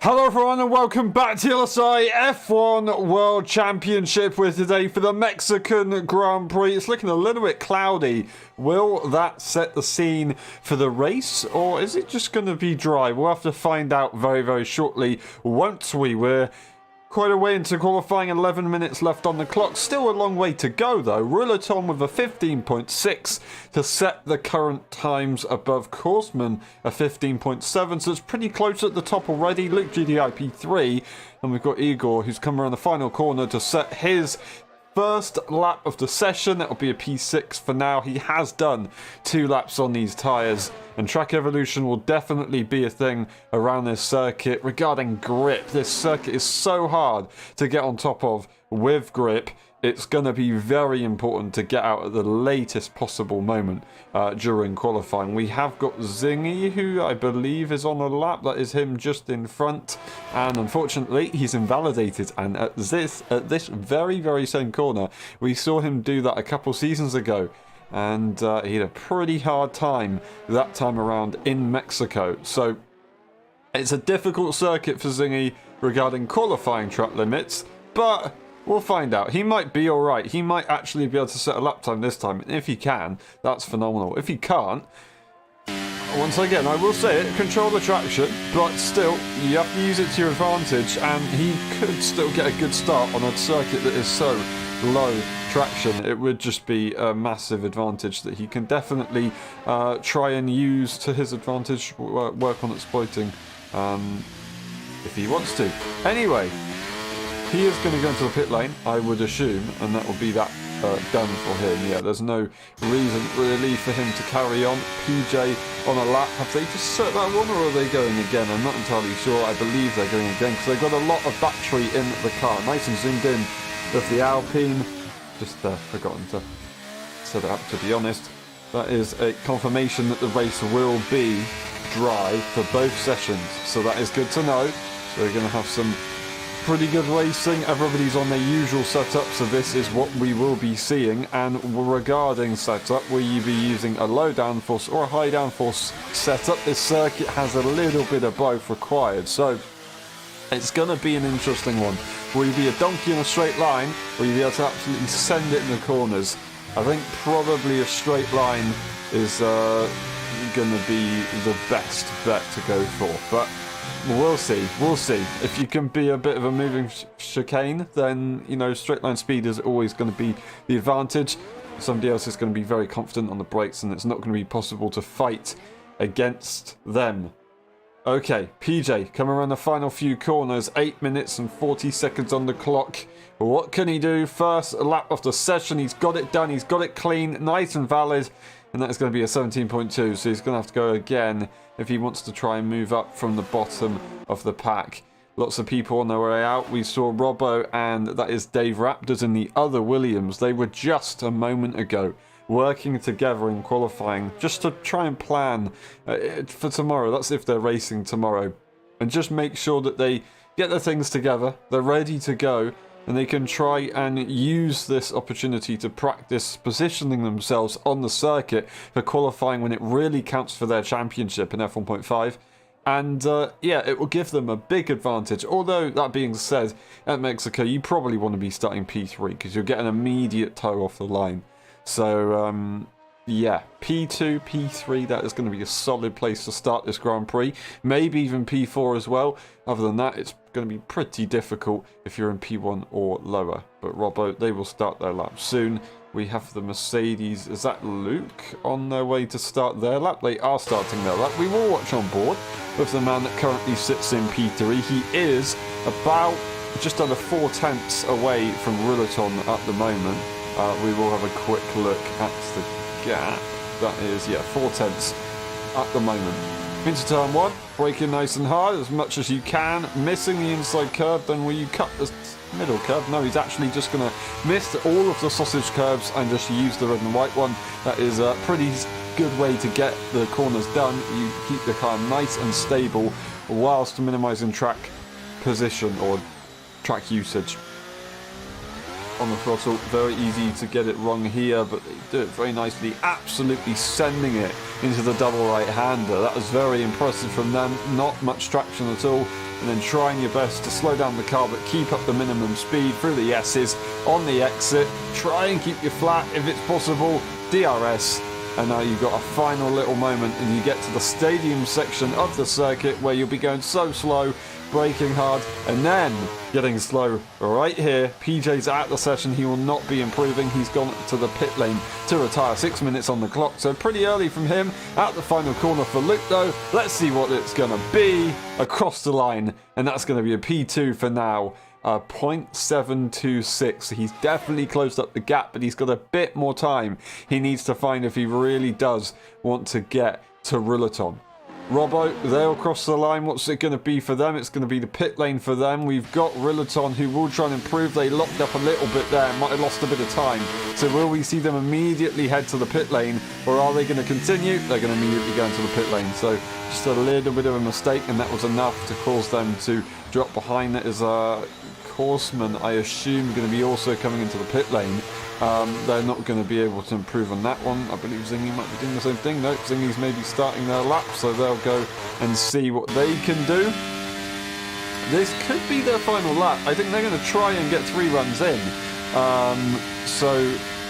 Hello everyone and welcome back to LSI F1 World Championship. We're today for the Mexican Grand Prix. It's looking a little bit cloudy. Will that set the scene for the race, or is it just going to be dry? We'll have to find out very, very shortly, won't we? We're quite a way into qualifying, 11 minutes left on the clock. Still a long way to go though. Ruleton with a 15.6 to set the current times above Korsman, a 15.7, so it's pretty close at the top already. Luke GDI P3, and we've got Igor who's come around the final corner to set his first lap of the session. That'll be a P6 for now. He has done 2 laps on these tyres, and track evolution will definitely be a thing around this circuit. Regarding grip, this circuit is so hard to get on top of with grip. It's going to be very important to get out at the latest possible moment during qualifying. We have got Zingy, who I believe is on a lap. That is him just in front. And unfortunately, he's invalidated. And at this very, very same corner, we saw him do that a couple seasons ago. And he had a pretty hard time that time around in Mexico. So it's a difficult circuit for Zingy regarding qualifying track limits. But we'll find out. He might be alright. He might actually be able to set a lap time this time. And if he can, that's phenomenal. If he can't, once again, I will say it, control the traction, but still, you have to use it to your advantage, and he could still get a good start on a circuit that is so low traction. It would just be a massive advantage that he can definitely try and use to his advantage, work on exploiting if he wants to. Anyway, he is going to go into the pit lane, I would assume, and that will be that done for him. Yeah, there's no reason really for him to carry on. PJ on a lap. Have they just set that one, or are they going again? I'm not entirely sure. I believe they're going again because they've got a lot of battery in the car. Nice and zoomed in with the Alpine. Just forgotten to set it up, to be honest. That is a confirmation that the race will be dry for both sessions, so that is good to know. So we're going to have some pretty good racing. Everybody's on their usual setup, so this is what we will be seeing. And regarding setup, will you be using a low downforce or a high downforce setup? This circuit has a little bit of both required, so it's going to be an interesting one. Will you be a donkey in a straight line, or will you be able to absolutely send it in the corners? I think probably a straight line is going to be the best bet to go for, but we'll see. We'll see. If you can be a bit of a moving chicane, then, you know, straight line speed is always going to be the advantage. Somebody else is going to be very confident on the brakes, and it's not going to be possible to fight against them. Okay, PJ, coming around the final few corners, 8 minutes and 40 seconds on the clock. What can he do? First lap of the session, he's got it done, he's got it clean, nice and valid, and that is going to be a 17.2, so he's going to have to go again if he wants to try and move up from the bottom of the pack. Lots of people on their way out. We saw Robbo, and that is Dave Raptors in the other Williams. They were just a moment ago working together in qualifying just to try and plan for tomorrow. That's if they're racing tomorrow. And just make sure that they get their things together, they're ready to go, and they can try and use this opportunity to practice positioning themselves on the circuit for qualifying when it really counts for their championship in F1.5. And yeah, it will give them a big advantage. Although, that being said, at Mexico, you probably want to be starting P3 because you'll get an immediate tow off the line. So, yeah, P2, P3, that is going to be a solid place to start this Grand Prix. Maybe even P4 as well. Other than that, it's going to be pretty difficult if you're in P1 or lower. But Robbo, they will start their lap soon. We have the Mercedes. Is that Luke on their way to start their lap? They are starting their lap. We will watch on board with the man that currently sits in P3. He is about just under 4/10 away from Ruleton at the moment. We will have a quick look at the gap. That is, yeah, 4/10 at the moment. Into turn 1, braking nice and hard as much as you can, missing the inside curve. Then will you cut the middle curve? No, he's actually just going to miss all of the sausage curves and just use the red and white one. That is a pretty good way to get the corners done. You keep the car nice and stable whilst minimising track position or track usage. On the throttle, very easy to get it wrong here, but they do it very nicely, absolutely sending it into the double right-hander. That was very impressive from them, not much traction at all. and then trying your best to slow down the car but keep up the minimum speed through the S's on the exit. Try and keep you flat if it's possible. DRS. And now you've got a final little moment and you get to the stadium section of the circuit where you'll be going so slow, braking hard, and then getting slow right here. PJ's out the session. He will not be improving. He's gone to the pit lane to retire. 6 minutes on the clock, so pretty early from him. Out the final corner for Luke, though. Let's see what it's going to be. Across the line, and that's going to be a P2 for now. 0.726. He's definitely closed up the gap, but he's got a bit more time he needs to find if he really does want to get to Ruleton. Robbo, they'll cross the line. What's it going to be for them? It's going to be the pit lane for them. We've got Ruleton, who will try and improve. They locked up a little bit there, might have lost a bit of time. So will we see them immediately head to the pit lane, or are they going to continue? They're going to immediately go into the pit lane. So just a little bit of a mistake, and that was enough to cause them to drop behind. That is a Horseman, I assume, going to be also coming into the pit lane. They're not going to be able to improve on that one. I believe Zingy might be doing the same thing. No, Zingy's maybe starting their lap, so they'll go and see what they can do. This could be their final lap. I think they're going to try and get 3 runs in. So,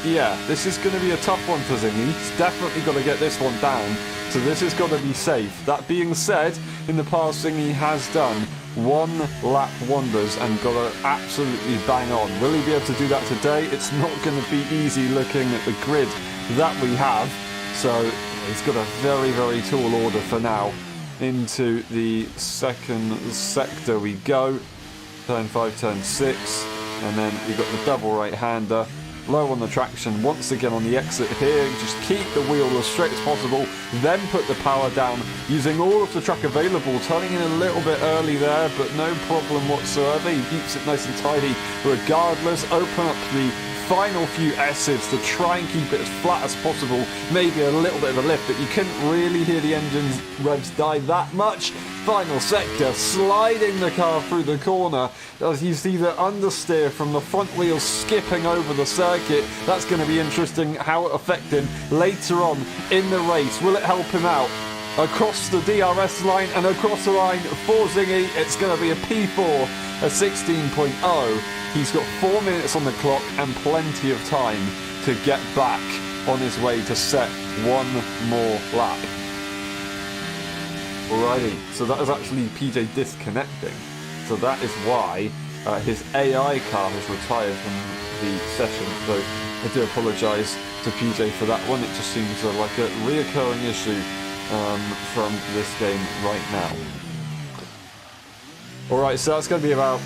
yeah, this is going to be a tough one for Zingy. He's definitely got to get this one down, so this has got to be safe. That being said, in the past, Zingy has done 1 lap wonders and got it absolutely bang on. Will he be able to do that today? It's not going to be easy looking at the grid that we have. So he's got a very, very tall order for now. Into the second sector we go. Turn 5, turn 6. And then we've got the double right-hander. Low on the traction once again on the exit here. Just keep the wheel as straight as possible, then put the power down using all of the track available. Turning in a little bit early there, but no problem whatsoever. He keeps it nice and tidy regardless. Open up the final few S's to try and keep it as flat as possible. Maybe a little bit of a lift, but you couldn't really hear the engine's revs die that much. Final sector, sliding the car through the corner as you see the understeer from the front wheels skipping over the circuit. That's going to be interesting how it affects him later on in the race. Will it help him out? Across the DRS line and across the line for Zingy, it's going to be a P4, a 16.0. He's got 4 minutes on the clock and plenty of time to get back on his way to set 1 more lap. Alrighty, so that is actually PJ disconnecting. So that is why his AI car has retired from the session. So I do apologise to PJ for that one. It just seems like a reoccurring issue from this game right now. Alright, so that's going to be about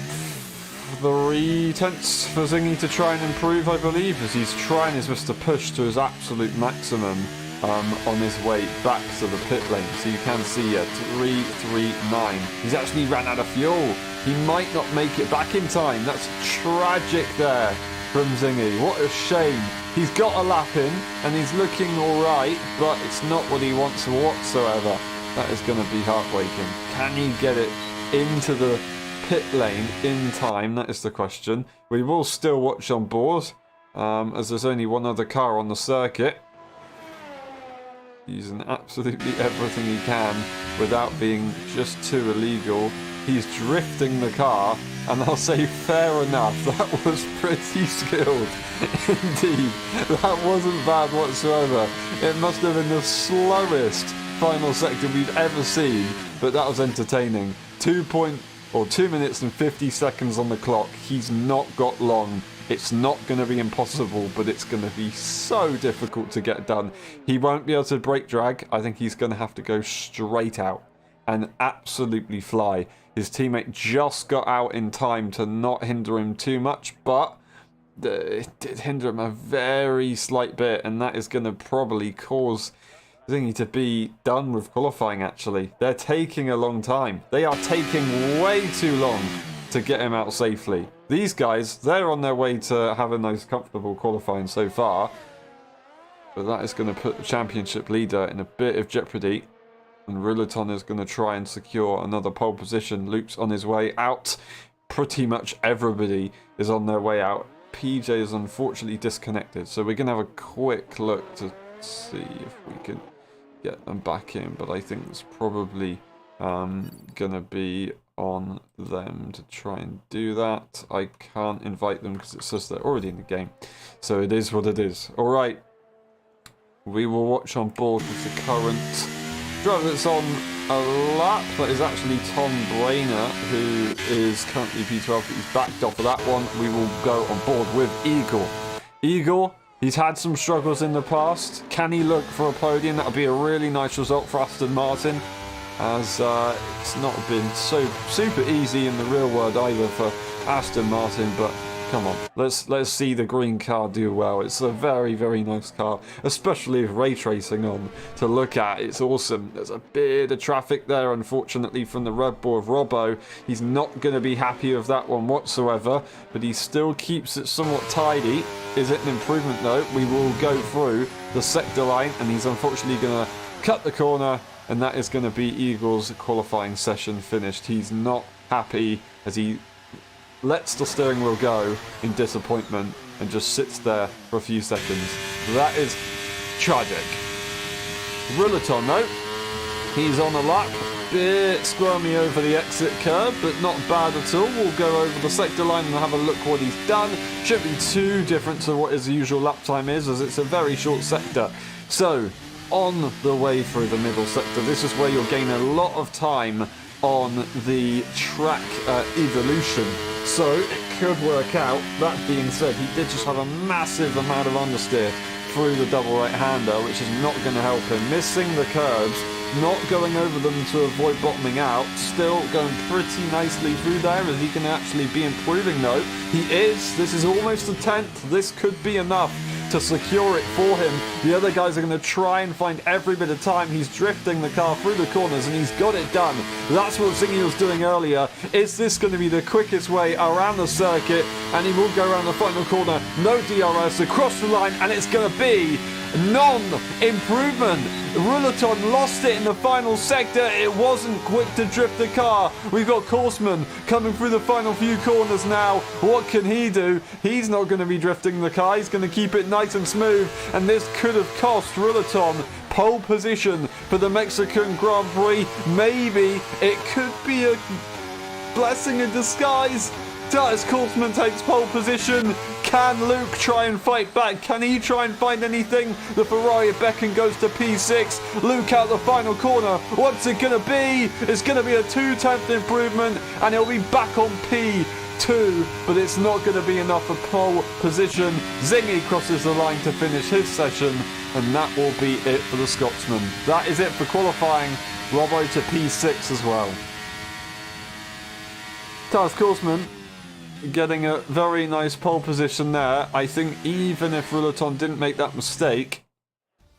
3 tenths for Zingy to try and improve, I believe, as he's trying his best to push to his absolute maximum on his way back to the pit lane. So you can see 339. He's actually ran out of fuel. He might not make it back in time. That's tragic there from Zingy. What a shame. He's got a lap in and he's looking alright, but it's not what he wants whatsoever. That is going to be heartbreaking. Can he get it into the pit lane in time? That is the question. We will still watch on board, as there's only one other car on the circuit. Using absolutely everything he can without being just too illegal. He's drifting the car, and I'll say fair enough. That was pretty skilled indeed. That wasn't bad whatsoever. It must have been the slowest final sector we've ever seen, but that was entertaining. 2 minutes and 50 seconds on the clock. He's not got long. It's not going to be impossible, but it's going to be so difficult to get done. He won't be able to brake drag. I think he's going to have to go straight out and absolutely fly. His teammate just got out in time to not hinder him too much, but it did hinder him a very slight bit, and that is going to probably cause Zingy to be done with qualifying, actually. They're taking a long time. They are taking way too long to get him out safely. These guys, they're on their way to having those comfortable qualifying so far. But that is going to put the championship leader in a bit of jeopardy. And Ruleton is going to try and secure another pole position. Luke's on his way out. Pretty much everybody is on their way out. PJ is unfortunately disconnected. So we're going to have a quick look to see if we can get them back in. But I think it's probably going to be on them to try and do that. I can't invite them because it says they're already in the game. So it is what it is. Alright. We will watch on board with the current driver that's on a lap. That is actually Tom Brainer, who is currently P12, but he's backed off of that one. We will go on board with Igor. Igor, he's had some struggles in the past. Can he look for a podium? That would be a really nice result for Aston Martin, as it's not been so super easy in the real world either for Aston Martin, but come on, let's see the green car do well. It's a very, very nice car, especially with ray tracing on to look at. It's awesome. There's a bit of traffic there, unfortunately, from the Red Bull of Robbo. He's not going to be happy with that one whatsoever, but he still keeps it somewhat tidy. Is it an improvement, though? We will go through the sector line, and he's unfortunately going to cut the corner, and that is going to be Igor's qualifying session finished. He's not happy as he lets the steering wheel go in disappointment and just sits there for a few seconds. That is tragic. Rulaton, though, he's on a lap. Bit squirmy over the exit curve, but not bad at all. We'll go over the sector line and have a look what he's done. Shouldn't be too different to what his usual lap time is, as it's a very short sector. So, on the way through the middle sector, this is where you'll gain a lot of time on the track evolution. So it could work out. That being said, he did just have a massive amount of understeer through the double right-hander, which is not going to help him. Missing the curbs, not going over them to avoid bottoming out, still going pretty nicely through there. Is he can actually be improving though? He is. This is almost a 10th. This could be enough to secure it for him. The other guys are going to try and find every bit of time. He's drifting the car through the corners and he's got it done. That's what Zingy was doing earlier. Is this going to be the quickest way around the circuit? And he will go around the final corner. No DRS, across the line, and it's going to be non-improvement. Rulaton lost it in the final sector. It wasn't quick to drift the car. We've got Korsman coming through the final few corners now. What can he do? He's not going to be drifting the car. He's going to keep it nice and smooth. And this could have cost Rulaton pole position for the Mexican Grand Prix. Maybe it could be a blessing in disguise. As Korsman takes pole position, can Luke try and fight back? Can he try and find anything? The Ferrari of Becken goes to P6. Luke out the final corner. What's it going to be? It's going to be a 2/10 improvement, and he'll be back on P2, but it's not going to be enough for pole position. Zingy crosses the line to finish his session, and that will be it for the Scotsman. That is it for qualifying. Robbo to P6 as well. Taz Korsman getting a very nice pole position there. I think even if Rulaton didn't make that mistake,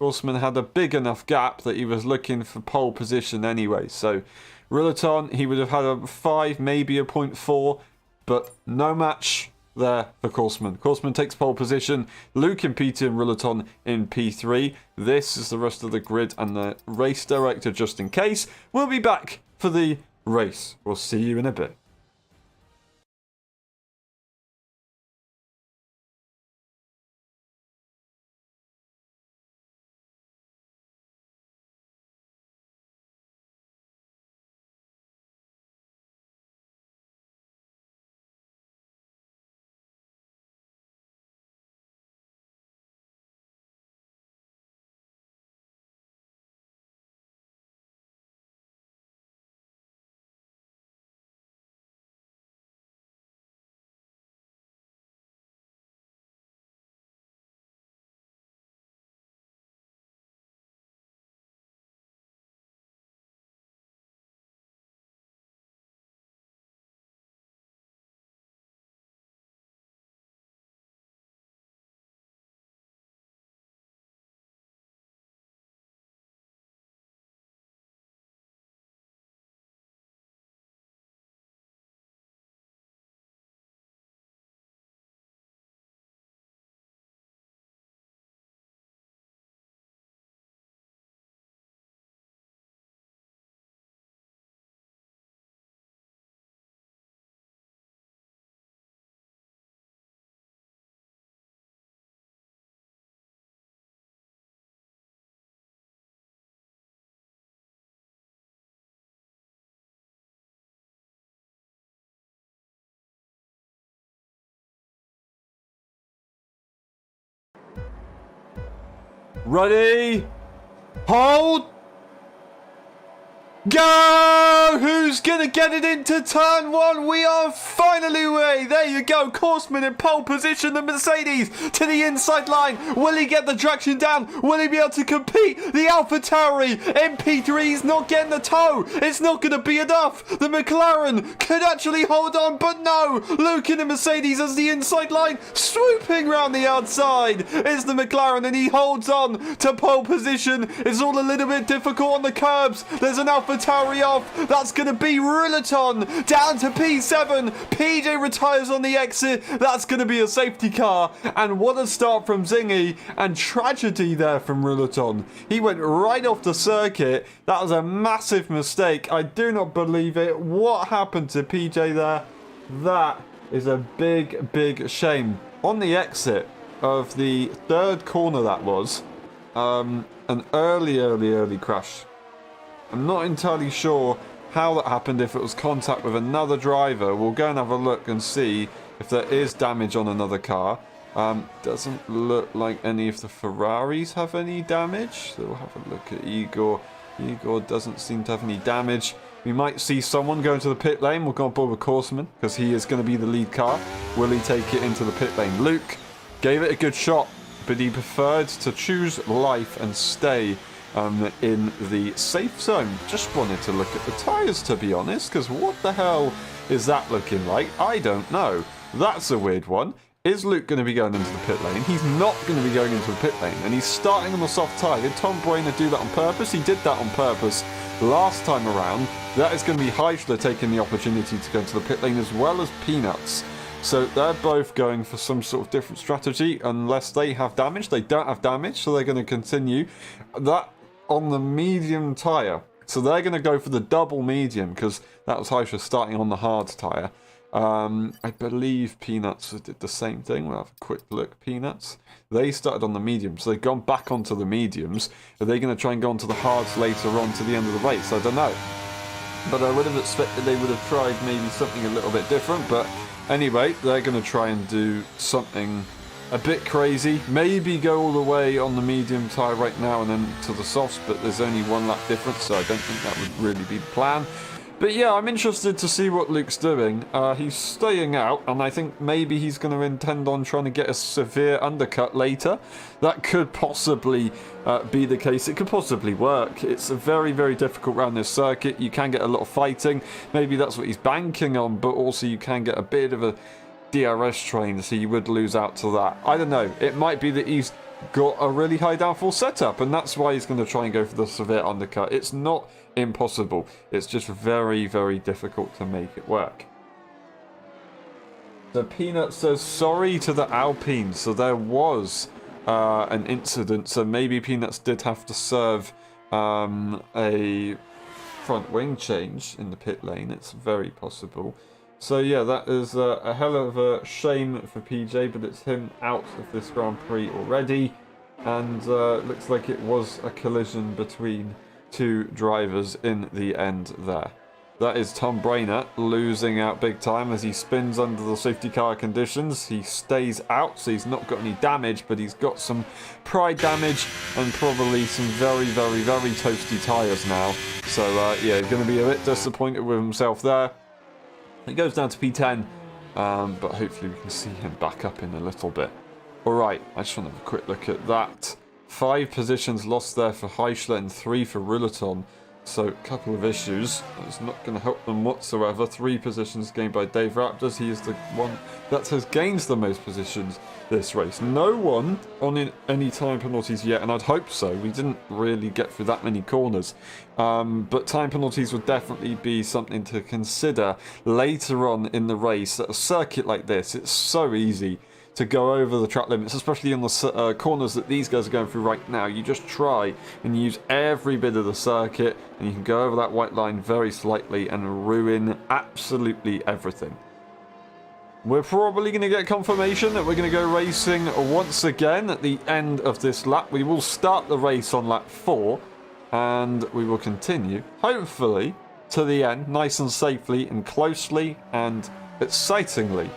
Korsman had a big enough gap that he was looking for pole position anyway. So Rulaton, he would have had a 5, maybe a 0.4, but no match there for Korsman. Korsman takes pole position. Luke in P2 and Rulaton in P3. This is the rest of the grid and the race director, just in case. We'll be back for the race. We'll see you in a bit. Ready? Hold. Go! Who's gonna get it into turn one? We are finally away. There you go. Korsman in pole position. The Mercedes to the inside line. Will he get the traction down? Will he be able to compete? The AlphaTauri in P3 is not getting the toe. It's not gonna be enough. The McLaren could actually hold on, but no. Luke in the Mercedes as the inside line, swooping round the outside. It's the McLaren and he holds on to pole position. It's all a little bit difficult on the curbs. There's an AlphaTauri off. That's going to be Ruleton down to P7. PJ retires on the exit. That's going to be a safety car. And what a start from Zingy, and tragedy there from Ruleton. He went right off the circuit. That was a massive mistake. I do not believe it. What happened to PJ there? That is a big, big shame. On the exit of the third corner, that was an early crash. I'm not entirely sure how that happened, if it was contact with another driver. We'll go and have a look and see if there is damage on another car. Doesn't look like any of the Ferraris have any damage. So we'll have a look at Igor. Igor doesn't seem to have any damage. We might see someone go into the pit lane. We'll go on board with Korsman because he is going to be the lead car. Will he take it into the pit lane? Luke gave it a good shot, but he preferred to choose life and stay in the safe zone. Just wanted to look at the tyres, to be honest, because what the hell is that looking like? I don't know. That's a weird one. Is Luke going to be going into the pit lane? He's not going to be going into the pit lane, and he's starting on the soft tyre. Did Tom Brainer do that on purpose? He did that on purpose last time around. That is going to be Heisler taking the opportunity to go into the pit lane, as well as Peanuts. So they're both going for some sort of different strategy, unless they have damage. They don't have damage, so they're going to continue. That on the medium tyre. So they're going to go for the double medium, because that was Heisler starting on the hard tyre. I believe Peanuts did the same thing. We'll have a quick look. Peanuts, they started on the medium, so they've gone back onto the mediums. Are they going to try and go onto the hards later on to the end of the race? I don't know. But I would have expected they would have tried maybe something a little bit different. But anyway, they're going to try and do something a bit crazy. Maybe go all the way on the medium tyre right now and then to the softs, but there's only one lap difference, so I don't think that would really be the plan. But yeah, I'm interested to see what Luke's doing. He's staying out, and I think maybe he's going to intend on trying to get a severe undercut later. That could possibly be the case. It could possibly work. It's a very, very difficult round this circuit. You can get a lot of fighting. Maybe that's what he's banking on, but also you can get a bit of a DRS train, so you would lose out to that. I don't know. It might be that he's got a really high downforce setup, and that's why he's going to try and go for the severe undercut. It's not impossible. It's just very, very difficult to make it work. So Peanut says sorry to the Alpine. So there was an incident. So maybe Peanuts did have to serve a front wing change in the pit lane. It's very possible. So yeah, that is a hell of a shame for PJ, but it's him out of this Grand Prix already. And looks like it was a collision between two drivers in the end there. That is Tom Brainer losing out big time as he spins under the safety car conditions. He stays out, so he's not got any damage, but he's got some pride damage and probably some very, very, very toasty tyres now. So yeah, he's going to be a bit disappointed with himself there. It goes down to P10, but hopefully we can see him back up in a little bit. Alright, I just want to have a quick look at that. 5 positions lost there for Heisler and 3 for Ruleton. So a couple of issues. It's not going to help them whatsoever. 3 positions gained by Dave Raptors. He is the one that has gained the most positions this race. No one on any time penalties yet, and I'd hope so. We didn't really get through that many corners. But time penalties would definitely be something to consider later on in the race. At a circuit like this, it's so easy to go over the track limits, especially on the corners that these guys are going through right now. You just try and use every bit of the circuit, and you can go over that white line very slightly and ruin absolutely everything. We're probably going to get confirmation that we're going to go racing once again at the end of this lap. We will start the race on lap 4, and we will continue, hopefully, to the end, nice and safely and closely and excitingly.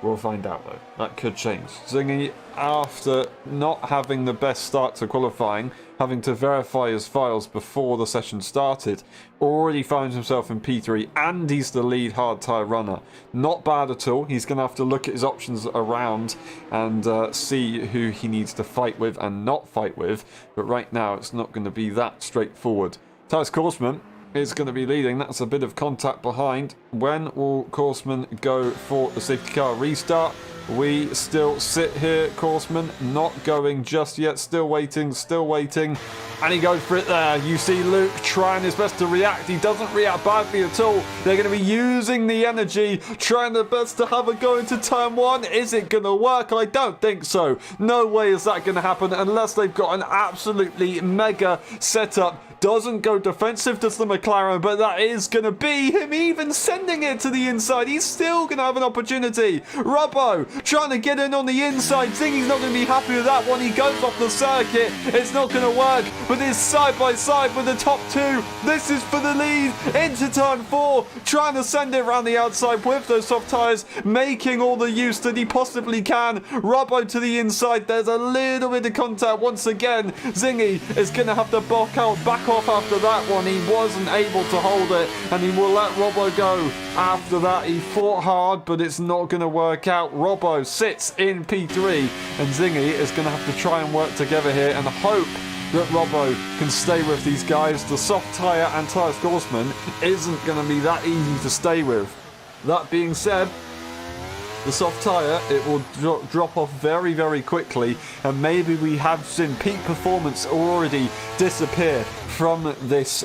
We'll find out though. That could change. Zingy, after not having the best start to qualifying, having to verify his files before the session started, already finds himself in P3 and he's the lead hard tyre runner. Not bad at all. He's going to have to look at his options around and see who he needs to fight with and not fight with. But right now it's not going to be that straightforward. Tyres Korsman is going to be leading. That's a bit of contact behind. When will Korsman go for the safety car restart? We still sit here. Korsman not going just yet. Still waiting. And he goes for it there. You see Luke trying his best to react. He doesn't react badly at all. They're going to be using the energy, trying their best to have a go into turn one. Is it going to work? I don't think so. No way is that going to happen unless they've got an absolutely mega setup. Doesn't go defensive, does the McLaren, but that is going to be him even sending it to the inside. He's still going to have an opportunity. Robbo trying to get in on the inside. Zingy's not going to be happy with that one. He goes off the circuit. It's not going to work, but it's side by side with the top two. This is for the lead into turn 4. Trying to send it around the outside with those soft tyres, making all the use that he possibly can. Robbo to the inside. There's a little bit of contact once again. Zingy is going to have to back off after that one. He wasn't able to hold it and he will let Robbo go. After that he fought hard, but it's not going to work out. Robbo sits in P3 and Zingy is going to have to try and work together here and hope that Robbo can stay with these guys. The soft tyre and tyre Korsman isn't going to be that easy to stay with. That being said, the soft tyre, it will drop off very, very quickly, and maybe we have seen peak performance already disappear from this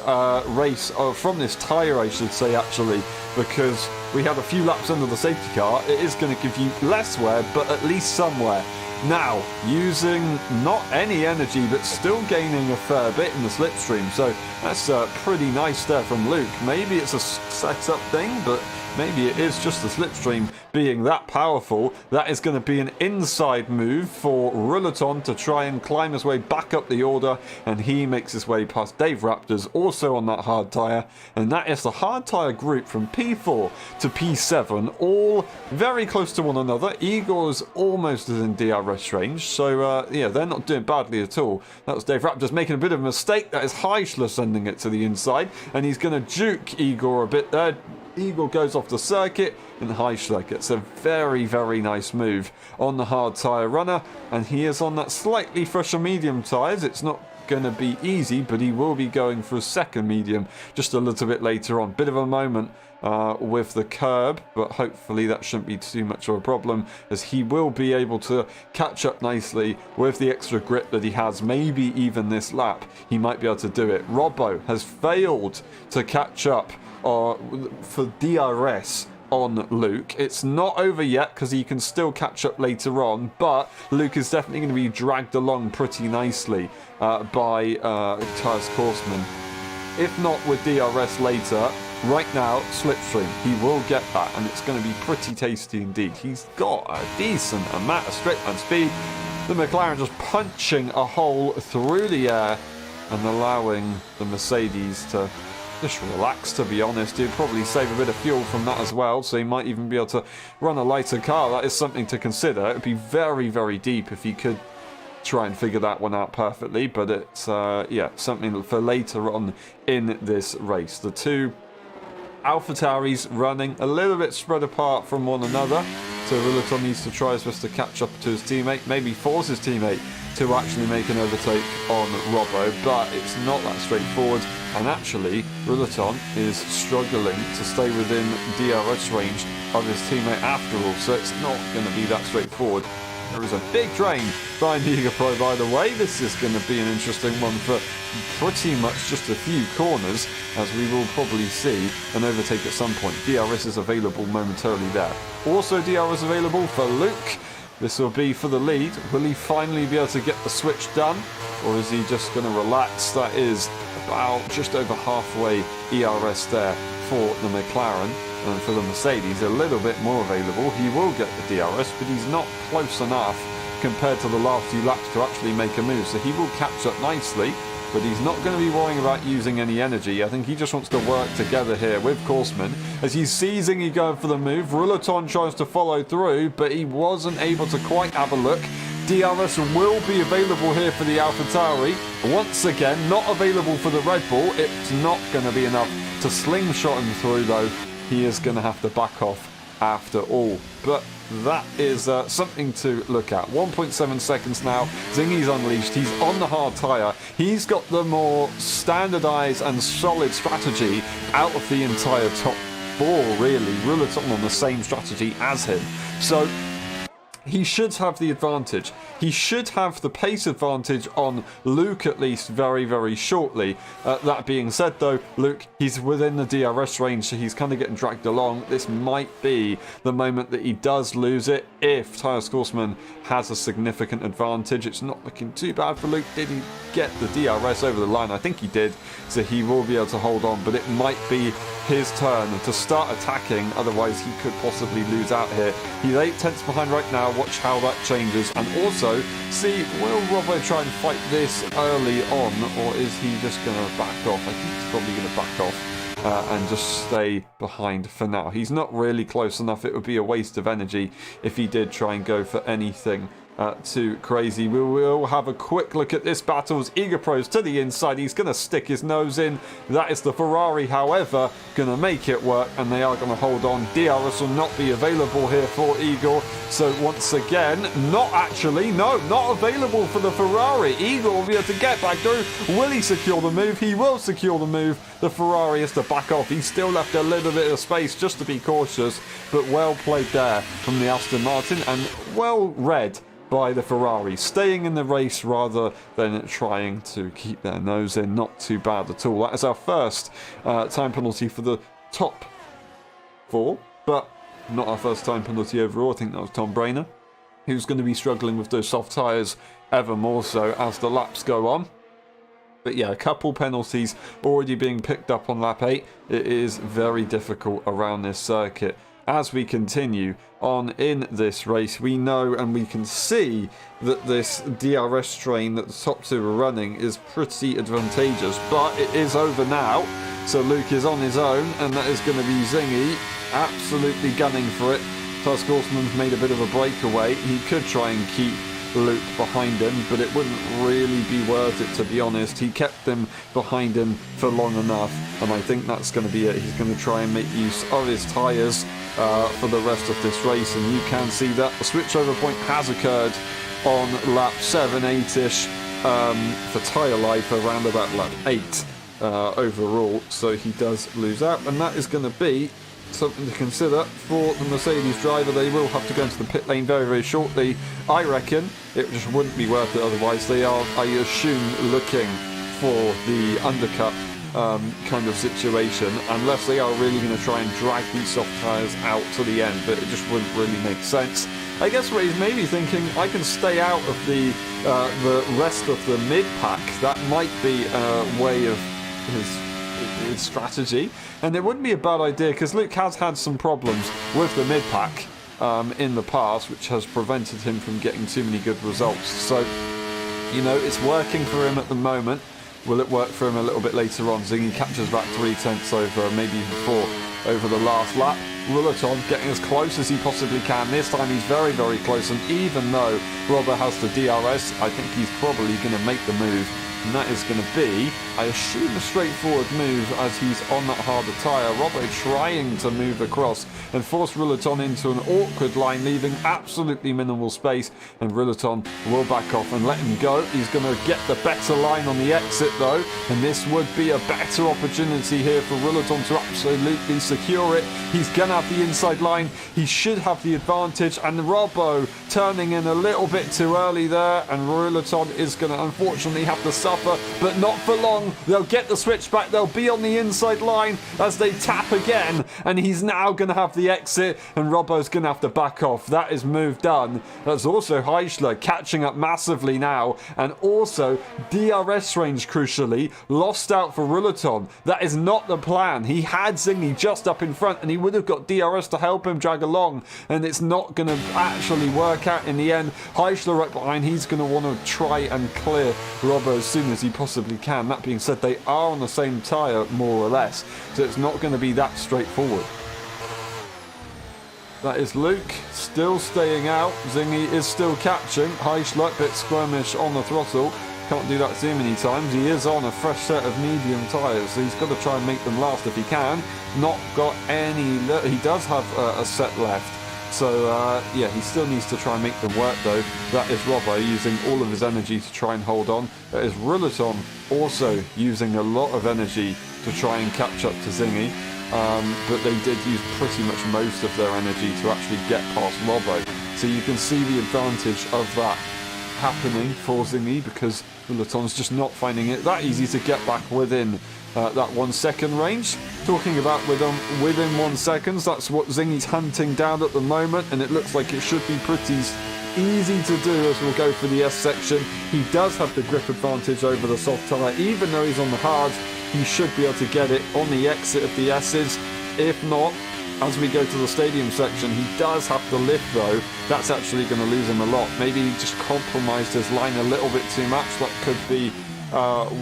race, or from this tyre I should say actually, because we had a few laps under the safety car. It is going to give you less wear, but at least somewhere. Now, using not any energy, but still gaining a fair bit in the slipstream, so that's pretty nice there from Luke. Maybe it's a setup thing, but maybe it is just the slipstream being that powerful. That is going to be an inside move for Ruleton to try and climb his way back up the order, and he makes his way past Dave Raptors, also on that hard tyre, and that is the hard tyre group from P4 to P7, all very close to one another. Igor's almost as in DRS range, so yeah, they're not doing badly at all. That was Dave Raptors making a bit of a mistake. That is Heischler sending it to the inside, and he's going to juke Igor a bit there. Igor goes off the circuit and Heischler gets a very, very nice move on the hard tyre runner, and he is on that slightly fresher medium tyres. It's not going to be easy, but he will be going for a second medium just a little bit later on. Bit of a moment with the curb, but hopefully that shouldn't be too much of a problem, as he will be able to catch up nicely with the extra grip that he has. Maybe even this lap he might be able to do it. Robbo has failed to catch up for DRS on Luke. It's not over yet because he can still catch up later on, but Luke is definitely going to be dragged along pretty nicely by Tyres Korsman. If not with DRS later, right now, slipstream, he will get that, and it's going to be pretty tasty indeed. He's got a decent amount of straight line speed. The McLaren just punching a hole through the air and allowing the Mercedes to just relax, to be honest. He'd probably save a bit of fuel from that as well, so he might even be able to run a lighter car. That is something to consider. It would be very, very deep if he could try and figure that one out perfectly, but it's yeah, something for later on in this race. The two AlphaTauris running a little bit spread apart from one another, so Ruleton needs to try his best to catch up to his teammate, maybe force his teammate to actually make an overtake on Robbo, but it's not that straightforward, and actually Ruleton is struggling to stay within DRS range of his teammate after all, so it's not going to be that straightforward. There is a big drain behind Eager Pro, by the way. This is going to be an interesting one for pretty much just a few corners, as we will probably see an overtake at some point. DRS is available momentarily there. Also DRS available for Luke. This will be for the lead. Will he finally be able to get the switch done, or is he just going to relax? That is about just over halfway ERS there for the McLaren. And for the Mercedes, a little bit more available. He will get the DRS, but he's not close enough compared to the last few laps to actually make a move. So he will catch up nicely. but he's not going to be worrying about using any energy. I think he just wants to work together here with Korsman. As he's seizing, he going for the move. Ruleton tries to follow through, but he wasn't able to quite have a look. DRS will be available here for the AlphaTauri. Once again, not available for the Red Bull. It's not going to be enough to slingshot him through, though. He is going to have to back off after all. But that is something to look at. 1.7 seconds now. Zingy's unleashed. He's on the hard tyre. He's got the more standardised and solid strategy out of the entire top four, really. Ruleton on the same strategy as him. So he should have the advantage. He should have the pace advantage on Luke at least very, very shortly. That being said though, Luke, he's within the DRS range, so he's kind of getting dragged along. This might be the moment that he does lose it if Tyus Korsman has a significant advantage. It's not looking too bad for Luke. Did he get the DRS over the line? I think he did, so he will be able to hold on, but it might be his turn to start attacking, otherwise he could possibly lose out here. He's 8 tenths behind right now. Watch how that changes, and also see, will Robbo try and fight this early on, or is he just going to back off? I think he's probably going to back off and just stay behind for now. He's not really close enough. It would be a waste of energy if he did try and go for anything too crazy. We will have a quick look at this battle as Eager Pro's to the inside. He's going to stick his nose in. That is the Ferrari, however, going to make it work, and they are going to hold on. DRS will not be available here for Igor. So once again, not available for the Ferrari. Igor will be able to get back through. Will he secure the move? He will secure the move. The Ferrari has to back off. He's still left a little bit of space just to be cautious, but well played there from the Aston Martin, and well read by the Ferrari, staying in the race rather than trying to keep their nose in. Not too bad at all. That is our first time penalty for the top four, but not our first time penalty overall. I think that was Tom Brainer, who's going to be struggling with those soft tyres ever more so as the laps go on. But yeah, a couple penalties already being picked up on lap 8. It is very difficult around this circuit. As we continue on in this race, we know and we can see that this DRS train that the top two are running is pretty advantageous, but it is over now. So Luke is on his own, and that is going to be Zingy absolutely gunning for it. Tyus Korsman's made a bit of a breakaway. He could try and keep Luke behind him, but it wouldn't really be worth it, to be honest. He kept them behind him for long enough, and I think that's going to be it. He's going to try and make use of his tyres for the rest of this race, and you can see that the switchover point has occurred on lap 7, 8ish for tyre life, around about lap 8 overall, so he does lose out, and that is going to be something to consider for the Mercedes driver. They will have to go into the pit lane very, very shortly. I reckon it just wouldn't be worth it otherwise. They are, I assume, looking for the undercut kind of situation, unless they are really going to try and drag these soft tyres out to the end, but it just wouldn't really make sense. I guess what he's maybe thinking, I can stay out of the rest of the mid-pack. That might be a way of his strategy, and it wouldn't be a bad idea because Luke has had some problems with the mid-pack in the past, which has prevented him from getting too many good results. So, you know, it's working for him at the moment. Will it work for him a little bit later on? Zingy captures back 3 tenths over, maybe even 4 over the last lap. Ruleton getting as close as he possibly can. This time he's very, very close, and even though Robert has the DRS, I think he's probably going to make the move. And that is going to be, I assume, a straightforward move as he's on that harder tyre. Robbo trying to move across and force Ruleton into an awkward line, leaving absolutely minimal space. And Ruleton will back off and let him go. He's going to get the better line on the exit though. And this would be a better opportunity here for Ruleton to absolutely secure it. He's going to have the inside line. He should have the advantage. And Robbo turning in a little bit too early there. And Ruleton is going to unfortunately have to suffer, but not for long. They'll get the switch back. They'll be on the inside line as they tap again, and he's now going to have the exit, and Robbo's going to have to back off. That is move done. That's also Heischler catching up massively now, and also DRS range, crucially, lost out for Ruleton. That is not the plan. He had Zingy just up in front, and he would have got DRS to help him drag along, and it's not going to actually work out in the end. Heischler right behind. He's going to want to try and clear Robbo as soon soon as he possibly can. That being said, they are on the same tyre, more or less, so it's not going to be that straightforward. That is Luke, still staying out. Zingy is still catching. Heischler, bit squirmish on the throttle. Can't do that too many times. He is on a fresh set of medium tyres, so he's got to try and make them last if he can. Not got any... He does have a set left. So, yeah, he still needs to try and make them work, though. That is Robbo using all of his energy to try and hold on. That is Ruleton also using a lot of energy to try and catch up to Zingy. But they did use pretty much most of their energy to actually get past Robbo. So you can see the advantage of that happening for Zingy, because Ruleton's just not finding it that easy to get back within that 1 second range. Talking about within 1 second, that's what Zingy's hunting down at the moment, and it looks like it should be pretty easy to do as we'll go for the S section. He does have the grip advantage over the soft tyre, even though he's on the hards. He should be able to get it on the exit of the S's. If not, as we go to the stadium section, he does have to lift though. That's actually going to lose him a lot. Maybe he just compromised his line a little bit too much. That could be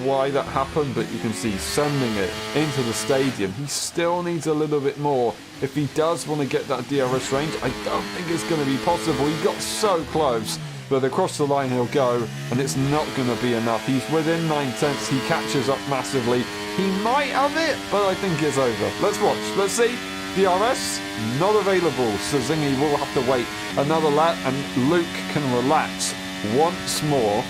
why that happened, but you can see sending it into the stadium. He still needs a little bit more. If he does want to get that DRS range, I don't think it's going to be possible. He got so close. But across the line he'll go, and it's not going to be enough. He's within 9/10. He catches up massively. He might have it, but I think it's over. Let's watch. Let's see. DRS, not available. So Zingy will have to wait another lap, and Luke can relax once more.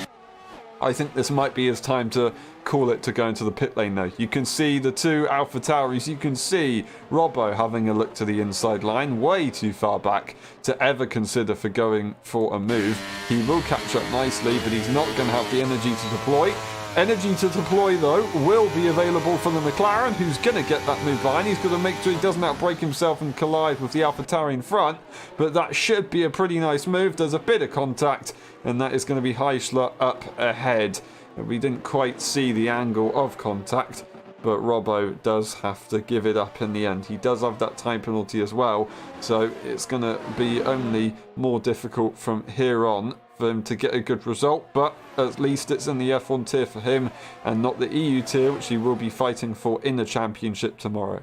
I think this might be his time to call it to go into the pit lane though. You can see the two Alpha Tauris. You can see Robbo having a look to the inside line, way too far back to ever consider for going for a move. He will catch up nicely, but he's not going to have the energy to deploy. Energy to deploy, though, will be available for the McLaren, who's going to get that move behind. He's going to make sure he doesn't outbrake himself and collide with the AlphaTauri in front, but that should be a pretty nice move. There's a bit of contact, and that is going to be Heischler up ahead. We didn't quite see the angle of contact, but Robbo does have to give it up in the end. He does have that time penalty as well, so it's going to be only more difficult from here on for him to get a good result, but at least it's in the F1 tier for him and not the EU tier, which he will be fighting for in the championship tomorrow.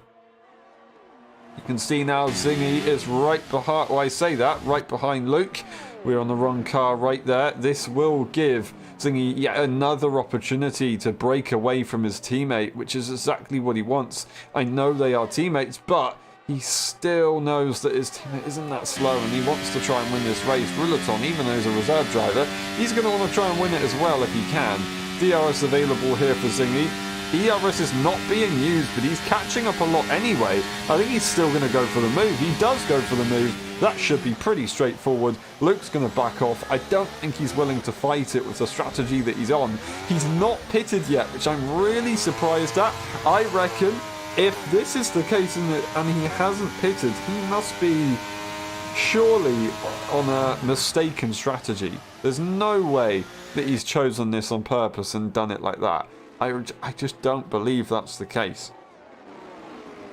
You can see now Zingy is right behind, well I say that, right behind Luke. We're on the wrong car right there. This will give Zingy yet another opportunity to break away from his teammate, which is exactly what he wants. I know they are teammates, but he still knows that his teammate isn't that slow, and he wants to try and win this race. Ruleton, even though he's a reserve driver, he's going to want to try and win it as well if he can. DRS available here for Zingy. ERS is not being used, but he's catching up a lot anyway. I think he's still going to go for the move. He does go for the move. That should be pretty straightforward. Luke's going to back off. I don't think he's willing to fight it with the strategy that he's on. He's not pitted yet, which I'm really surprised at. I reckon if this is the case and he hasn't pitted, he must be surely on a mistaken strategy. There's no way that he's chosen this on purpose and done it like that. I just don't believe that's the case.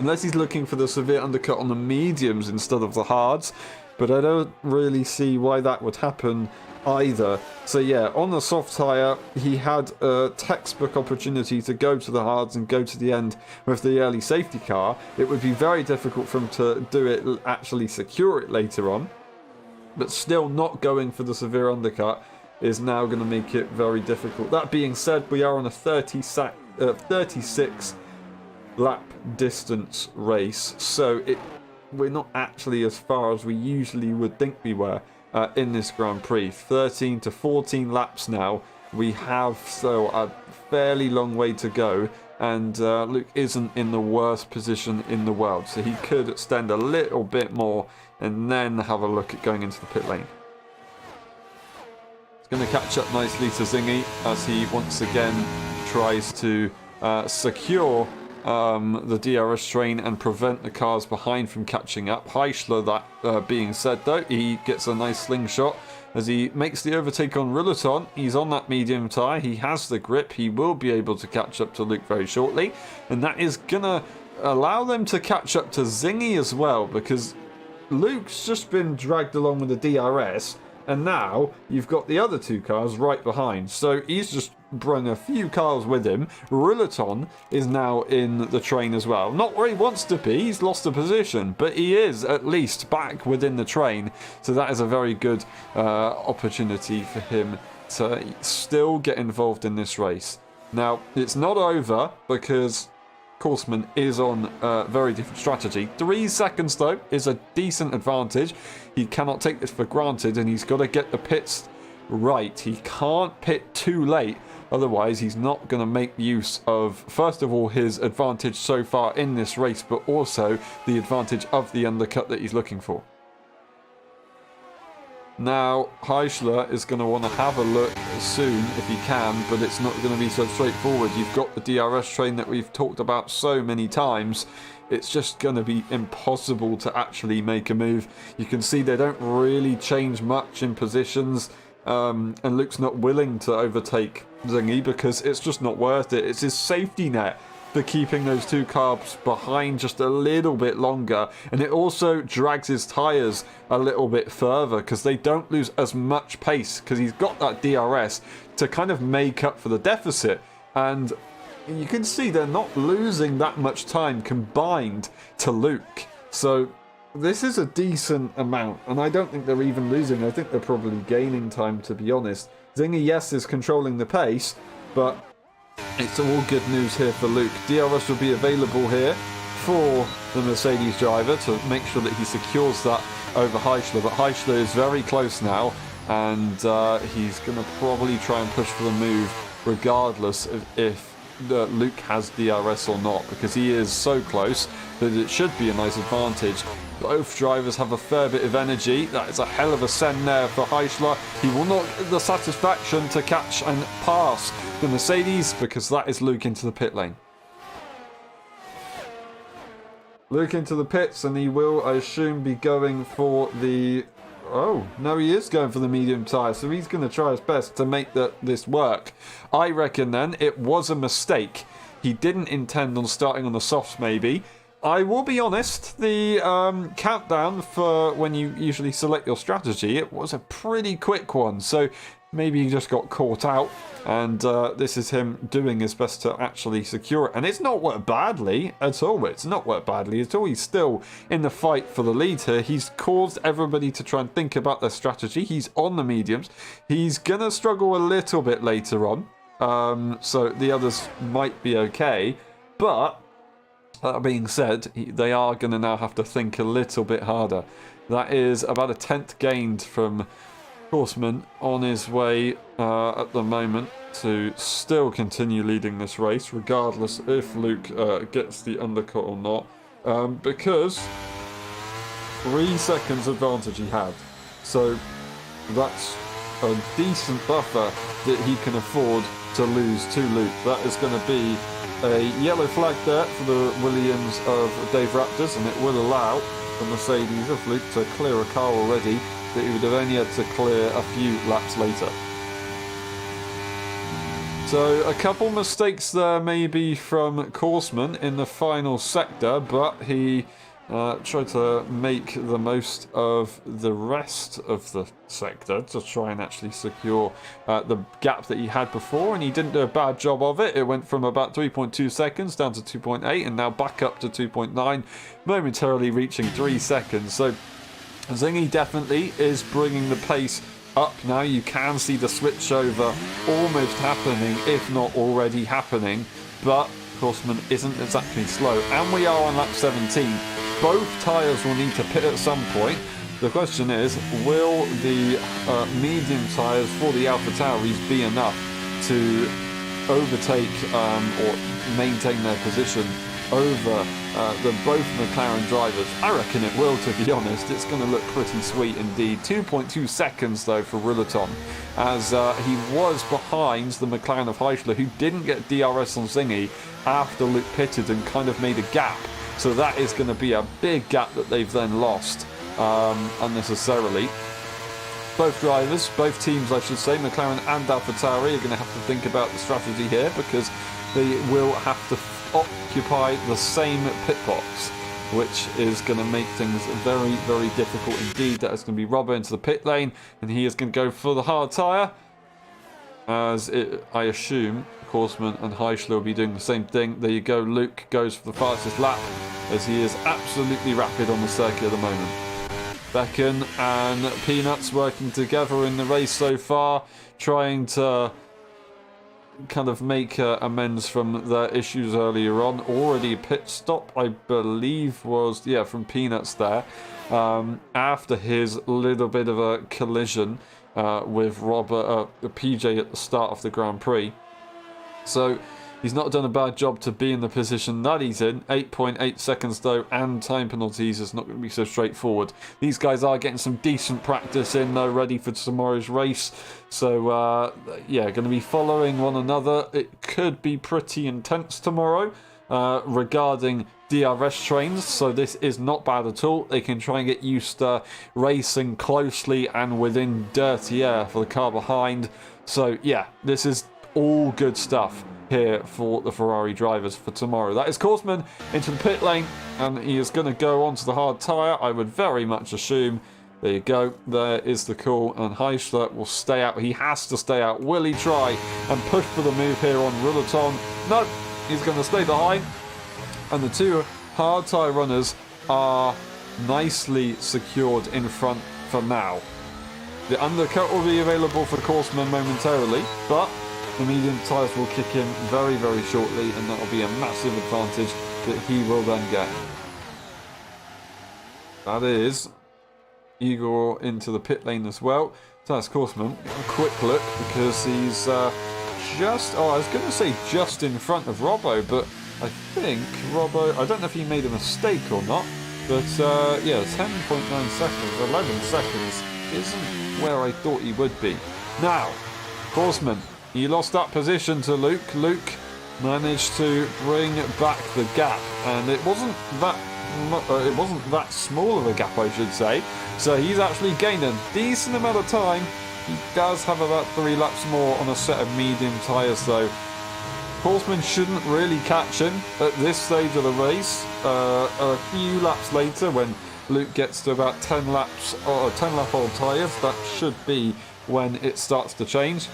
Unless he's looking for the severe undercut on the mediums instead of the hards, but I don't really see why that would happen either. So yeah, on the soft tyre, he had a textbook opportunity to go to the hards and go to the end with the early safety car. It would be very difficult for him to do it, actually secure it later on, but still not going for the severe undercut is now going to make it very difficult. That being said, we are on a 36 lap distance race, so we're not actually as far as we usually would think we were in this Grand Prix. 13 to 14 laps now. We have so a fairly long way to go, and Luke isn't in the worst position in the world, so he could extend a little bit more and then have a look at going into the pit lane. Going to catch up nicely to Zingy as he once again tries to secure the DRS train and prevent the cars behind from catching up. Heischler, that being said though, he gets a nice slingshot as he makes the overtake on Ruleton. He's on that medium tyre, he has the grip, he will be able to catch up to Luke very shortly, and that is going to allow them to catch up to Zingy as well, because Luke's just been dragged along with the DRS. And now you've got the other two cars right behind. So he's just brought a few cars with him. Rillaton is now in the train as well. Not where he wants to be. He's lost a position. But he is at least back within the train. So that is a very good opportunity for him to still get involved in this race. Now, it's not over because Korsman is on a very different strategy. 3 seconds, though, is a decent advantage. He cannot take this for granted, and he's got to get the pits right. He can't pit too late, otherwise he's not going to make use of, first of all, his advantage so far in this race, but also the advantage of the undercut that he's looking for. Now, Heischler is going to want to have a look soon if he can, but it's not going to be so straightforward. You've got the DRS train that we've talked about so many times. It's just going to be impossible to actually make a move. You can see they don't really change much in positions, and Luke's not willing to overtake Zingy because it's just not worth it. It's his safety net for keeping those two cars behind just a little bit longer, and it also drags his tyres a little bit further because they don't lose as much pace because he's got that DRS to kind of make up for the deficit. And you can see they're not losing that much time combined to Luke, so this is a decent amount, and I don't think they're even losing. I think they're probably gaining time, to be honest. Zingy, yes, is controlling the pace, but it's all good news here for Luke. DRS will be available here for the Mercedes driver to make sure that he secures that over Heischler. But Heischler is very close now, and he's going to probably try and push for the move regardless of if Luke has DRS or not, because he is so close that it should be a nice advantage. Both drivers have a fair bit of energy. That is a hell of a send there for Heischler. He will not get the satisfaction to catch and pass the Mercedes because that is Luke into the pit lane. Luke into the pits, and he will, I assume, be going for the... Oh, no, he is going for the medium tyre, so he's going to try his best to make this work. I reckon then it was a mistake. He didn't intend on starting on the softs, maybe. I will be honest, the countdown for when you usually select your strategy, it was a pretty quick one, so maybe he just got caught out, and this is him doing his best to actually secure it. And it's not worked badly at all. It's not worked badly at all. He's still in the fight for the lead here. He's caused everybody to try and think about their strategy. He's on the mediums. He's going to struggle a little bit later on, so the others might be okay, but that being said, they are going to now have to think a little bit harder. That is about a 10th gained from Korsman on his way at the moment to still continue leading this race, regardless if Luke gets the undercut or not, because 3 seconds advantage he had. So that's a decent buffer that he can afford to lose to Luke. That is going to be a yellow flag there for the Williams of Dave Raptors, and it will allow the Mercedes of Luke to clear a car already that he would have only had to clear a few laps later. So a couple mistakes there maybe from Korsman in the final sector, but he tried to make the most of the rest of the sector to try and actually secure the gap that he had before, and he didn't do a bad job of it. It went from about 3.2 seconds down to 2.8 and now back up to 2.9, momentarily reaching 3 seconds. So Zingy definitely is bringing the pace up now. You can see the switch over almost happening, if not already happening, but Korsman isn't exactly slow, and we are on lap 17. Both tyres will need to pit at some point. The question is, will the medium tyres for the AlphaTauris be enough to overtake or maintain their position over both McLaren drivers? I reckon it will, to be honest. It's going to look pretty sweet indeed. 2.2 seconds though for Rillaton, as he was behind the McLaren of Heischler, who didn't get DRS on Zingy after Luke pitted and kind of made a gap. So that is going to be a big gap that they've then lost unnecessarily. Both drivers, both teams I should say, McLaren and AlphaTauri, are going to have to think about the strategy here, because they will have to occupy the same pit box. which is going to make things very, very difficult indeed. That is going to be Robbo into the pit lane, and he is going to go for the hard tyre. I assume Korsman and Heischler will be doing the same thing. There you go, Luke goes for the fastest lap, as he is absolutely rapid on the circuit at the moment. Becken and Peanuts working together in the race so far, trying to kind of make amends from their issues earlier on. Already a pit stop, I believe, was, from Peanuts there, after his little bit of a collision with PJ at the start of the Grand Prix. So he's not done a bad job to be in the position that he's in. 8.8 seconds though, and time penalties is not going to be so straightforward. These guys are getting some decent practice in though, ready for tomorrow's race. So going to be following one another. It could be pretty intense tomorrow regarding DRS trains, so this is not bad at all. They can try and get used to racing closely and within dirty air for the car behind. So yeah, this is all good stuff here for the Ferrari drivers for tomorrow. That is Korsman into the pit lane, and he is going to go onto the hard tyre, I would very much assume. There you go, there is the call, and Heischler will stay out. He has to stay out. Will he try and push for the move here on Rouleton? No, he's going to stay behind, and the two hard tyre runners are nicely secured in front for now. The undercut will be available for Korsman momentarily, but the medium tyres will kick in very, very shortly, and that will be a massive advantage that he will then get. That is Igor into the pit lane as well. So that's Korsman. A quick look, because he's I was going to say just in front of Robbo, but I think Robbo, I don't know if he made a mistake or not, but 10.9 seconds, 11 seconds isn't where I thought he would be. Now, Korsman, he lost that position to Luke. Luke managed to bring back the gap, and it wasn't that small of a gap, I should say. So he's actually gained a decent amount of time. He does have about 3 laps more on a set of medium tyres, though. Korsman shouldn't really catch him at this stage of the race. A few laps later, when Luke gets to about 10 laps or 10 lap old tyres, that should be when it starts to change.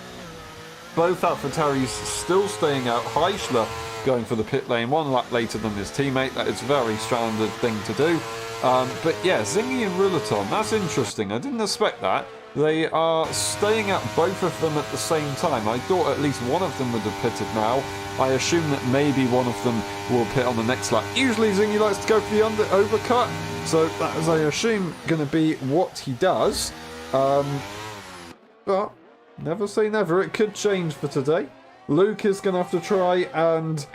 Both AlphaTauris still staying out. Heischler going for the pit lane 1 lap later than his teammate. That is a very standard thing to do. But yeah, Zingy and Rouleton, that's interesting. I didn't expect that. They are staying out, both of them at the same time. I thought at least one of them would have pitted now. I assume that maybe one of them will pit on the next lap. Usually Zingy likes to go for the overcut, so that is, I assume, going to be what he does. But never say never, it could change for today. Luke is going to have to try and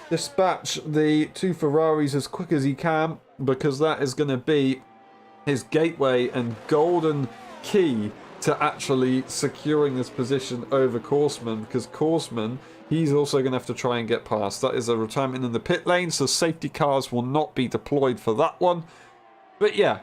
dispatch the 2 Ferraris as quick as he can, because that is going to be his gateway and golden key to actually securing this position over Korsman, because Korsman, he's also going to have to try and get past. That is a retirement in the pit lane, so safety cars will not be deployed for that one. But yeah,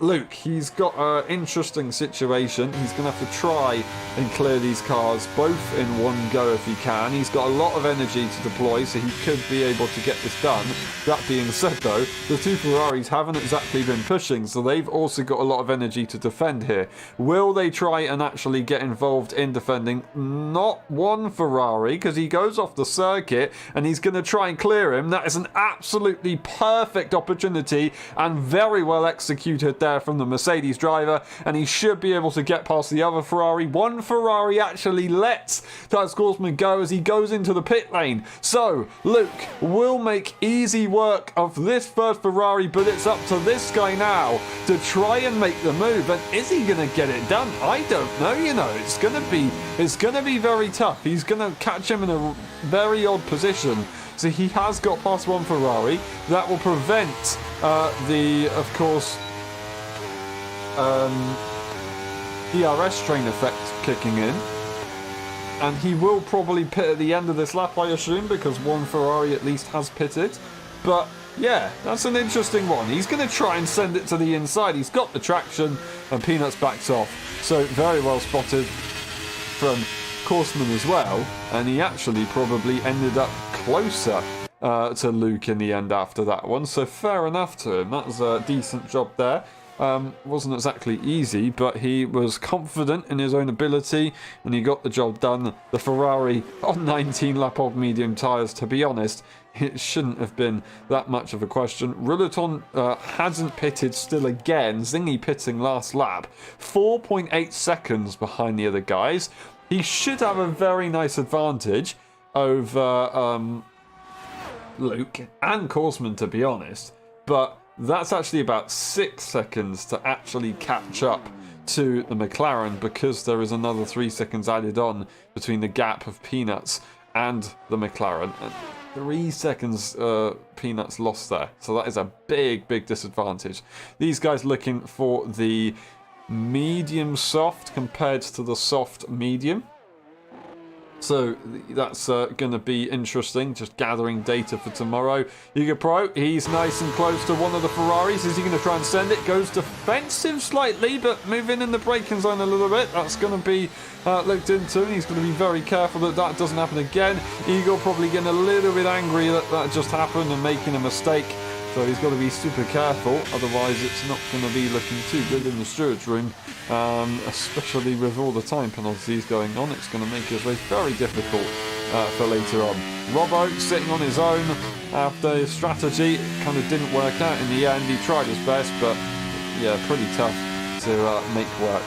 Luke, he's got an interesting situation. He's going to have to try and clear these cars both in one go if he can. He's got a lot of energy to deploy, so he could be able to get this done. That being said, though, the 2 Ferraris haven't exactly been pushing, so they've also got a lot of energy to defend here. Will they try and actually get involved in defending? Not one Ferrari, because he goes off the circuit and he's going to try and clear him. That is an absolutely perfect opportunity and very well executed there from the Mercedes driver, and he should be able to get past the other Ferrari. One Ferrari actually lets Taz Korsman go as he goes into the pit lane. So Luke will make easy work of this first Ferrari, but it's up to this guy now to try and make the move. And is he going to get it done? I don't know. You know, it's going to be very tough. He's going to catch him in a very odd position. So he has got past one Ferrari. That will prevent of course, DRS train effect kicking in, and he will probably pit at the end of this lap, I assume, because one Ferrari at least has pitted. But yeah, that's an interesting one. He's going to try and send it to the inside. He's got the traction, and Peanuts backs off. So very well spotted from Korsman as well, and he actually probably ended up closer to Luke in the end after that one. So fair enough to him. That was a decent job there. Wasn't exactly easy, but he was confident in his own ability and he got the job done. The Ferrari on 19 lap old medium tyres, to be honest, it shouldn't have been that much of a question. Rouleton hasn't pitted still again. Zingy pitting last lap. 4.8 seconds behind the other guys. He should have a very nice advantage over Luke and Korsman, to be honest. But that's actually about 6 seconds to actually catch up to the McLaren, because there is another 3 seconds added on between the gap of Peanuts and the McLaren. 3 seconds Peanuts lost there. So that is a big, big disadvantage. These guys looking for the medium soft compared to the soft medium. So that's going to be interesting, just gathering data for tomorrow. Hugo Pro, he's nice and close to one of the Ferraris. Is he going to try and send it? Goes defensive slightly, but moving in the braking zone a little bit. That's going to be looked into, and he's going to be very careful that that doesn't happen again. Igor probably getting a little bit angry that that just happened and making a mistake. So he's got to be super careful, otherwise it's not going to be looking too good in the steward's room, especially with all the time penalties going on. It's going to make his race very difficult for later on. Robbo sitting on his own after his strategy. It kind of didn't work out in the end. He tried his best, but yeah, pretty tough to make work.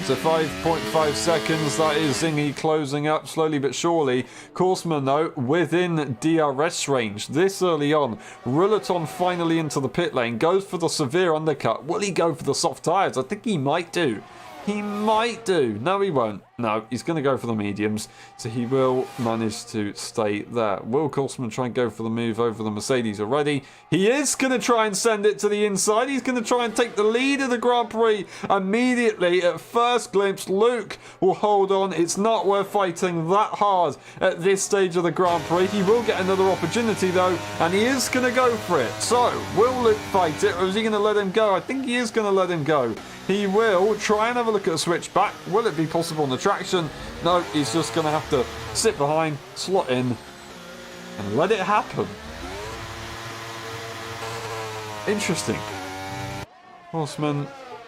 So 5.5 seconds, that is Zingy closing up slowly but surely. Korsman, though, within DRS range this early on. Rouleton finally into the pit lane, goes for the severe undercut. Will he go for the soft tyres? I think he might do. He might do. No, he won't. No, he's going to go for the mediums, so he will manage to stay there. Will Korsman try and go for the move over the Mercedes already? He is going to try and send it to the inside. He's going to try and take the lead of the Grand Prix immediately. At first glimpse, Luke will hold on. It's not worth fighting that hard at this stage of the Grand Prix. He will get another opportunity, though, and he is going to go for it. So, will Luke fight it, or is he going to let him go? I think he is going to let him go. He will try and have a look at a switch back. Will it be possible on the traction? No, he's just going to have to sit behind, slot in, and let it happen. Interesting. Horseman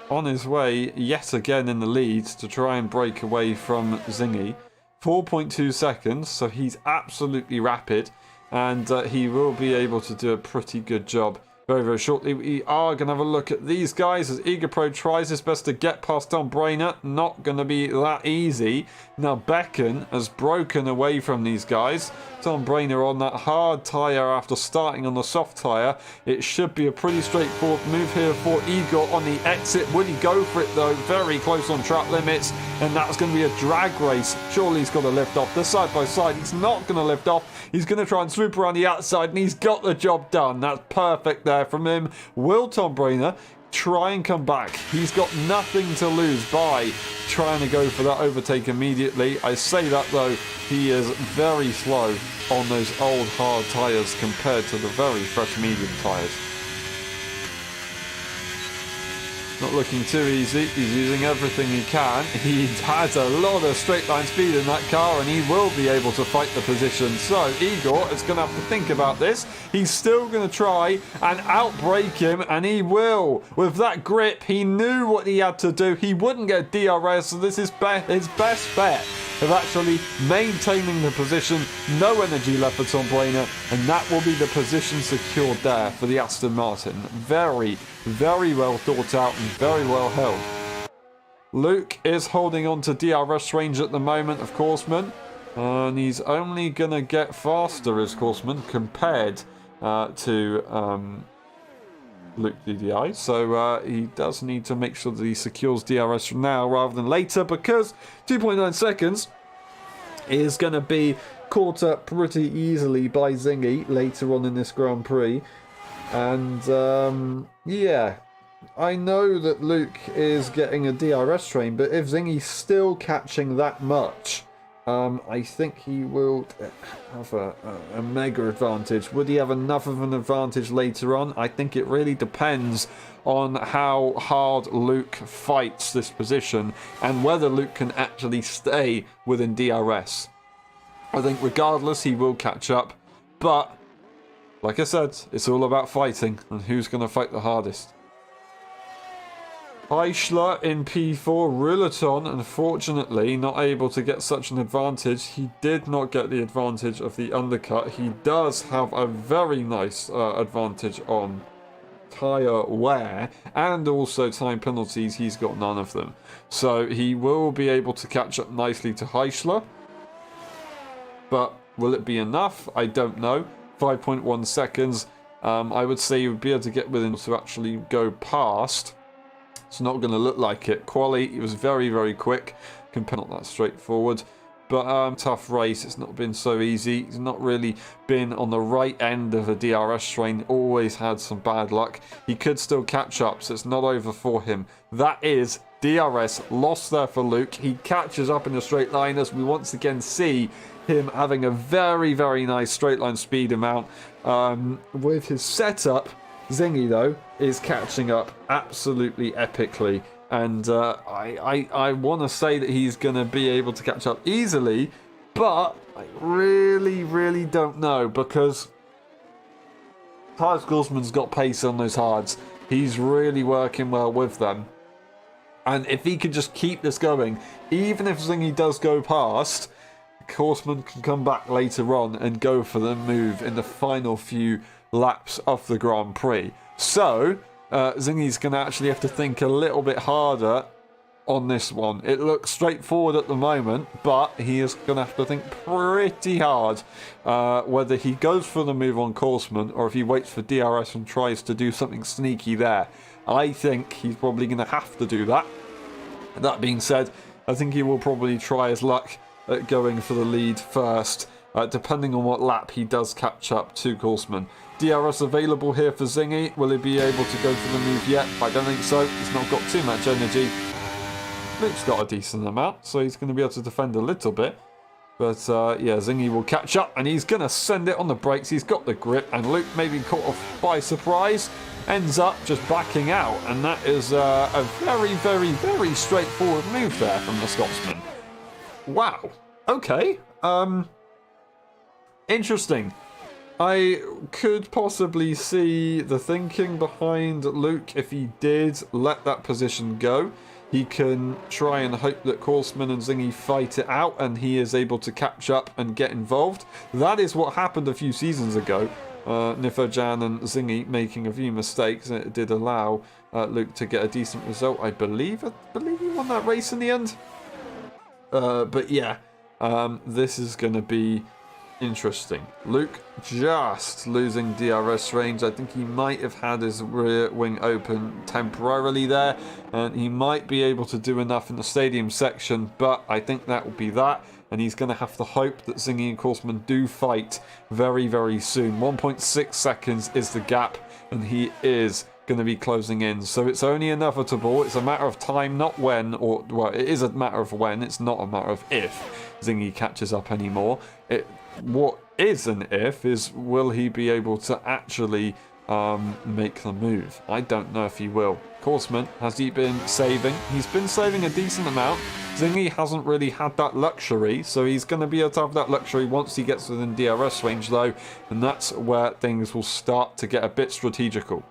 on his way yet again in the lead to try and break away from Zingy. 4.2 seconds, so he's absolutely rapid, and he will be able to do a pretty good job very, very shortly. We are going to have a look at these guys as Eager Pro tries his best to get past Tom Brainer. Not going to be that easy. Now Becken has broken away from these guys. Tom Brainer on that hard tyre after starting on the soft tyre. It should be a pretty straightforward move here for Igor on the exit. Would he go for it though? Very close on track limits, and that's going to be a drag race. Surely he's got to lift off. They're side by side. He's not going to lift off. He's going to try and swoop around the outside, and he's got the job done. That's perfect there from him. Will Tom Brainer try and come back? He's got nothing to lose by trying to go for that overtake immediately. I say that though, he is very slow on those old hard tyres compared to the very fresh medium tyres. Not looking too easy. He's using everything he can. He has a lot of straight line speed in that car, and he will be able to fight the position. So Igor is going to have to think about this. He's still going to try and outbrake him, and he will. With that grip, he knew what he had to do. He wouldn't get DRS, so this is his best bet of actually maintaining the position. No energy left for Tom Brainer, and that will be the position secured there for the Aston Martin. Very, very well thought out and very well held. Luke is holding on to DRS range at the moment of Korsman, and he's only going to get faster as Korsman compared to Luke DDI, so he does need to make sure that he secures DRS now rather than later, because 2.9 seconds is going to be caught up pretty easily by Zingy later on in this Grand Prix. And yeah, I know that Luke is getting a DRS train, but if Zingy's still catching that much, I think he will have a mega advantage. Would he have enough of an advantage later on? I think it really depends on how hard Luke fights this position and whether Luke can actually stay within DRS. I think regardless, he will catch up. But, like I said, it's all about fighting and who's going to fight the hardest. Eichler in P4, Ruleton, unfortunately, not able to get such an advantage. He did not get the advantage of the undercut. He does have a very nice advantage on tyre wear and also time penalties. He's got none of them. So he will be able to catch up nicely to Eichler. But will it be enough? I don't know. 5.1 seconds. I would say you would be able to get within to actually go past. It's not going to look like it. Quali, he was very, very quick. Not that straightforward. But tough race. It's not been so easy. He's not really been on the right end of a DRS train. Always had some bad luck. He could still catch up, so it's not over for him. That is DRS. Lost there for Luke. He catches up in the straight line as we once again see him having a very, very nice straight line speed amount. With his setup, Zingy, though, is catching up absolutely epically. And I want to say that he's going to be able to catch up easily, but I really, really don't know because Tyus Guzman's got pace on those hards. He's really working well with them. And if he could just keep this going, even if Zingy does go past, Horseman can come back later on and go for the move in the final few laps of the Grand Prix. So, Zingy's going to actually have to think a little bit harder on this one. It looks straightforward at the moment, but he is going to have to think pretty hard whether he goes for the move on Horseman or if he waits for DRS and tries to do something sneaky there. I think he's probably going to have to do that. That being said, I think he will probably try his luck at going for the lead first, depending on what lap he does catch up to Horseman. DRS available here for Zingy. Will he be able to go for the move yet? I don't think so. He's not got too much energy. Luke's got a decent amount, so he's going to be able to defend a little bit. But yeah, Zingy will catch up, and he's going to send it on the brakes. He's got the grip, and Luke, maybe caught off by surprise, ends up just backing out. And that is a very, very, very straightforward move there from the Scotsman. Wow. Okay. Interesting. I could possibly see the thinking behind Luke if he did let that position go. He can try and hope that Horseman and Zingy fight it out and he is able to catch up and get involved. That is what happened a few seasons ago. Nifojan and Zingy making a few mistakes, and it did allow Luke to get a decent result, I believe. He won that race in the end. But yeah, this is going to be interesting. Luke just losing DRS range. I think he might have had his rear wing open temporarily there, and he might be able to do enough in the stadium section, but I think that will be that, and he's going to have to hope that Zingy and Horseman do fight very, very soon. 1.6 seconds is the gap, and he is going to be closing in, so it's only inevitable. It's a matter of time, not when, or well, it is a matter of when, it's not a matter of if Zingy catches up anymore. What is an if is, will he be able to actually make the move? I don't know if he will. Horseman, has he been saving? He's been saving a decent amount. Zingy hasn't really had that luxury, so he's going to be able to have that luxury once he gets within DRS range though, and that's where things will start to get a bit strategical.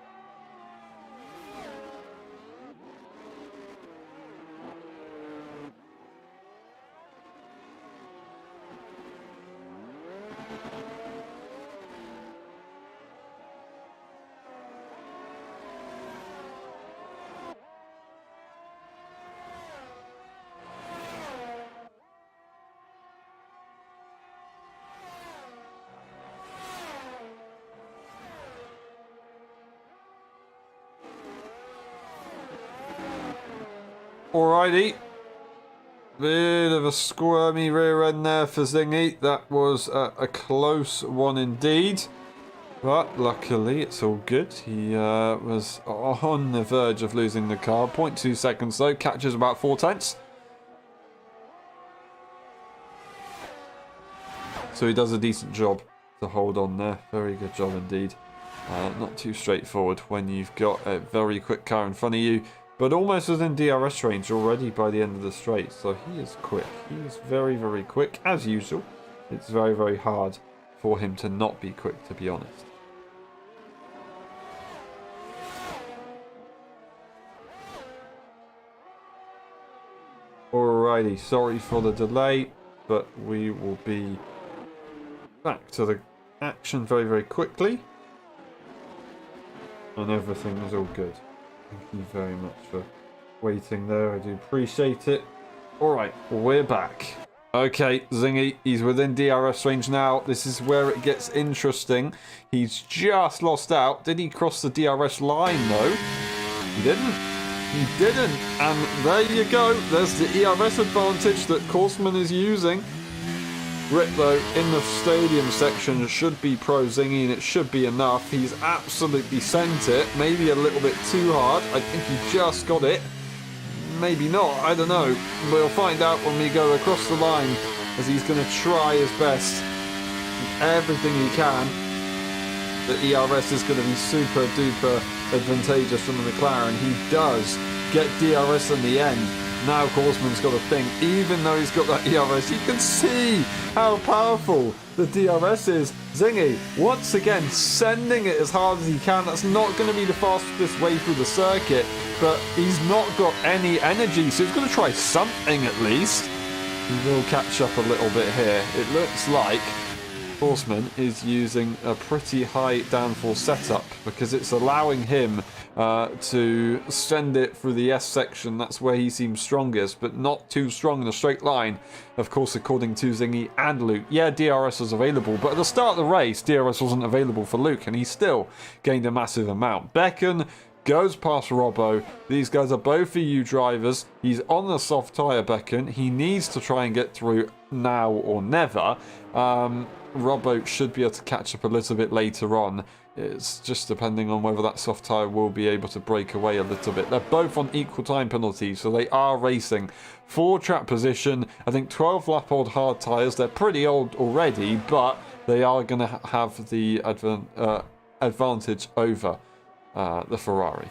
Alrighty. Bit of a squirmy rear end there for Zingy. That was a close one indeed. But luckily it's all good. He was on the verge of losing the car. 0.2 seconds though. Catches about 4/10. So he does a decent job to hold on there. Very good job indeed. Not too straightforward when you've got a very quick car in front of you, but almost within DRS range already by the end of the straight. So he is quick. He is very, very quick, as usual. It's very, very hard for him to not be quick, to be honest. Alrighty, sorry for the delay, but we will be back to the action very, very quickly. And everything is all good. Thank you very much for waiting there. I do appreciate it. Alright, we're back. Okay, Zingy, he's within DRS range now. This is where it gets interesting. He's just lost out. Did he cross the DRS line, though? He didn't. He didn't. And there you go. There's the ERS advantage that Korsman is using. Rip, though, in the stadium section should be pro Zingy, and it should be enough. He's absolutely sent it. Maybe a little bit too hard. I think he just got it. Maybe not, I don't know. We'll find out when we go across the line, as he's going to try his best. Everything he can. The ERS is going to be super duper advantageous from the McLaren. He does get DRS in the end. Now Korsman's got to think, even though he's got that ERS, you can see how powerful the DRS is. Zingy, once again, sending it as hard as he can. That's not going to be the fastest way through the circuit, but he's not got any energy, so he's going to try something at least. He will catch up a little bit here. It looks like Korsman is using a pretty high downforce setup because it's allowing him to send it through the S section. That's where he seems strongest, but not too strong in a straight line. Of course, according to Zingy and Luke, yeah, DRS was available, but at the start of the race, DRS wasn't available for Luke, and he still gained a massive amount. Becken goes past Robbo. These guys are both EU drivers. He's on the soft tyre, Becken. He needs to try and get through now or never. Robbo should be able to catch up a little bit later on. It's just depending on whether that soft tyre will be able to break away a little bit. They're both on equal time penalties, so they are racing for track position. I think 12 lap old hard tyres. They're pretty old already, but they are going to have the advantage over the Ferrari.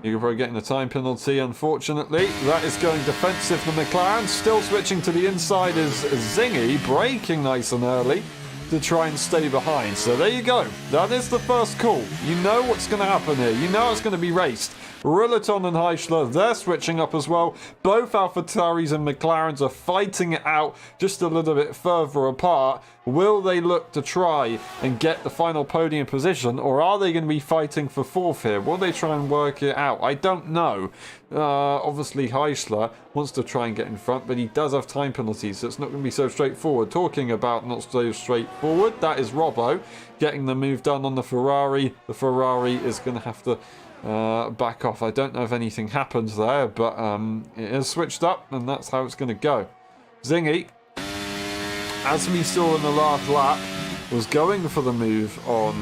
You're probably getting a time penalty, unfortunately. That is going defensive for McLaren. Still switching to the inside is Zingy, braking nice and early to try and stay behind. So there you go. That is the first call. You know what's going to happen here. You know it's going to be raced. Rulaton and Heischler, they're switching up as well. Both AlphaTauris and McLarens are fighting it out just a little bit further apart. Will they look to try and get the final podium position, or are they going to be fighting for fourth here? Will they try and work it out? I don't know. Obviously, Heischler wants to try and get in front, but he does have time penalties, so it's not going to be so straightforward. Talking about not so straightforward, that is Robbo getting the move done on the Ferrari. The Ferrari is going to have to back off. I don't know if anything happens there, but it is switched up, and that's how it's going to go. Zingy, as we saw in the last lap, was going for the move on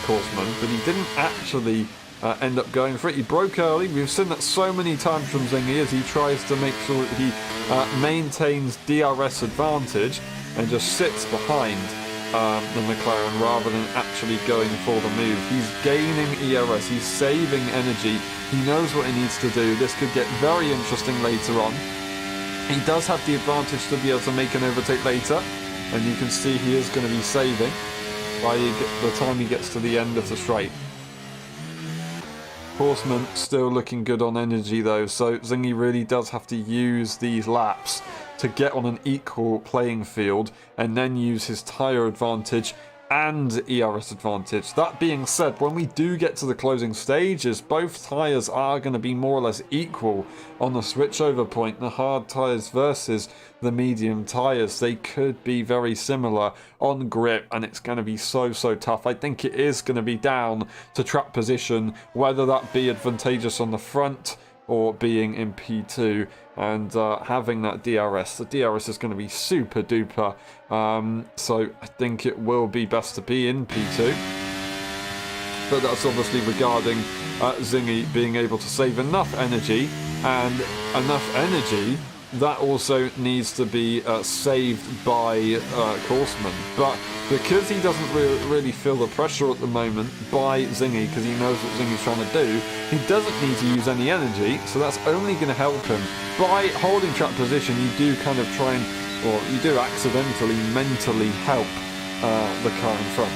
Korsman, but he didn't actually end up going for it. He broke early. We've seen that so many times from Zingy as he tries to make sure that he maintains DRS advantage and just sits behind the McLaren rather than actually going for the move. He's gaining ERS, he's saving energy, he knows what he needs to do. This could get very interesting later on. He does have the advantage to be able to make an overtake later, and you can see he is going to be saving by the time he gets to the end of the straight. Korsman still looking good on energy though, so Zingy really does have to use these laps to get on an equal playing field and then use his tyre advantage and ERS advantage. That being said, when we do get to the closing stages, both tyres are going to be more or less equal on the switchover point. The hard tyres versus the medium tyres, they could be very similar on grip, and it's going to be so tough. I think it is going to be down to track position, whether that be advantageous on the front or being in P2 and having that DRS. The DRS is going to be super duper, so I think it will be best to be in P2. But that's obviously regarding Zingy being able to save enough energy, and enough energy that also needs to be saved by Korsman. But because he doesn't really feel the pressure at the moment by Zingy, because he knows what Zingy's trying to do, he doesn't need to use any energy, so that's only going to help him. By holding trap position, you do kind of try and, or you do accidentally, mentally help the car in front.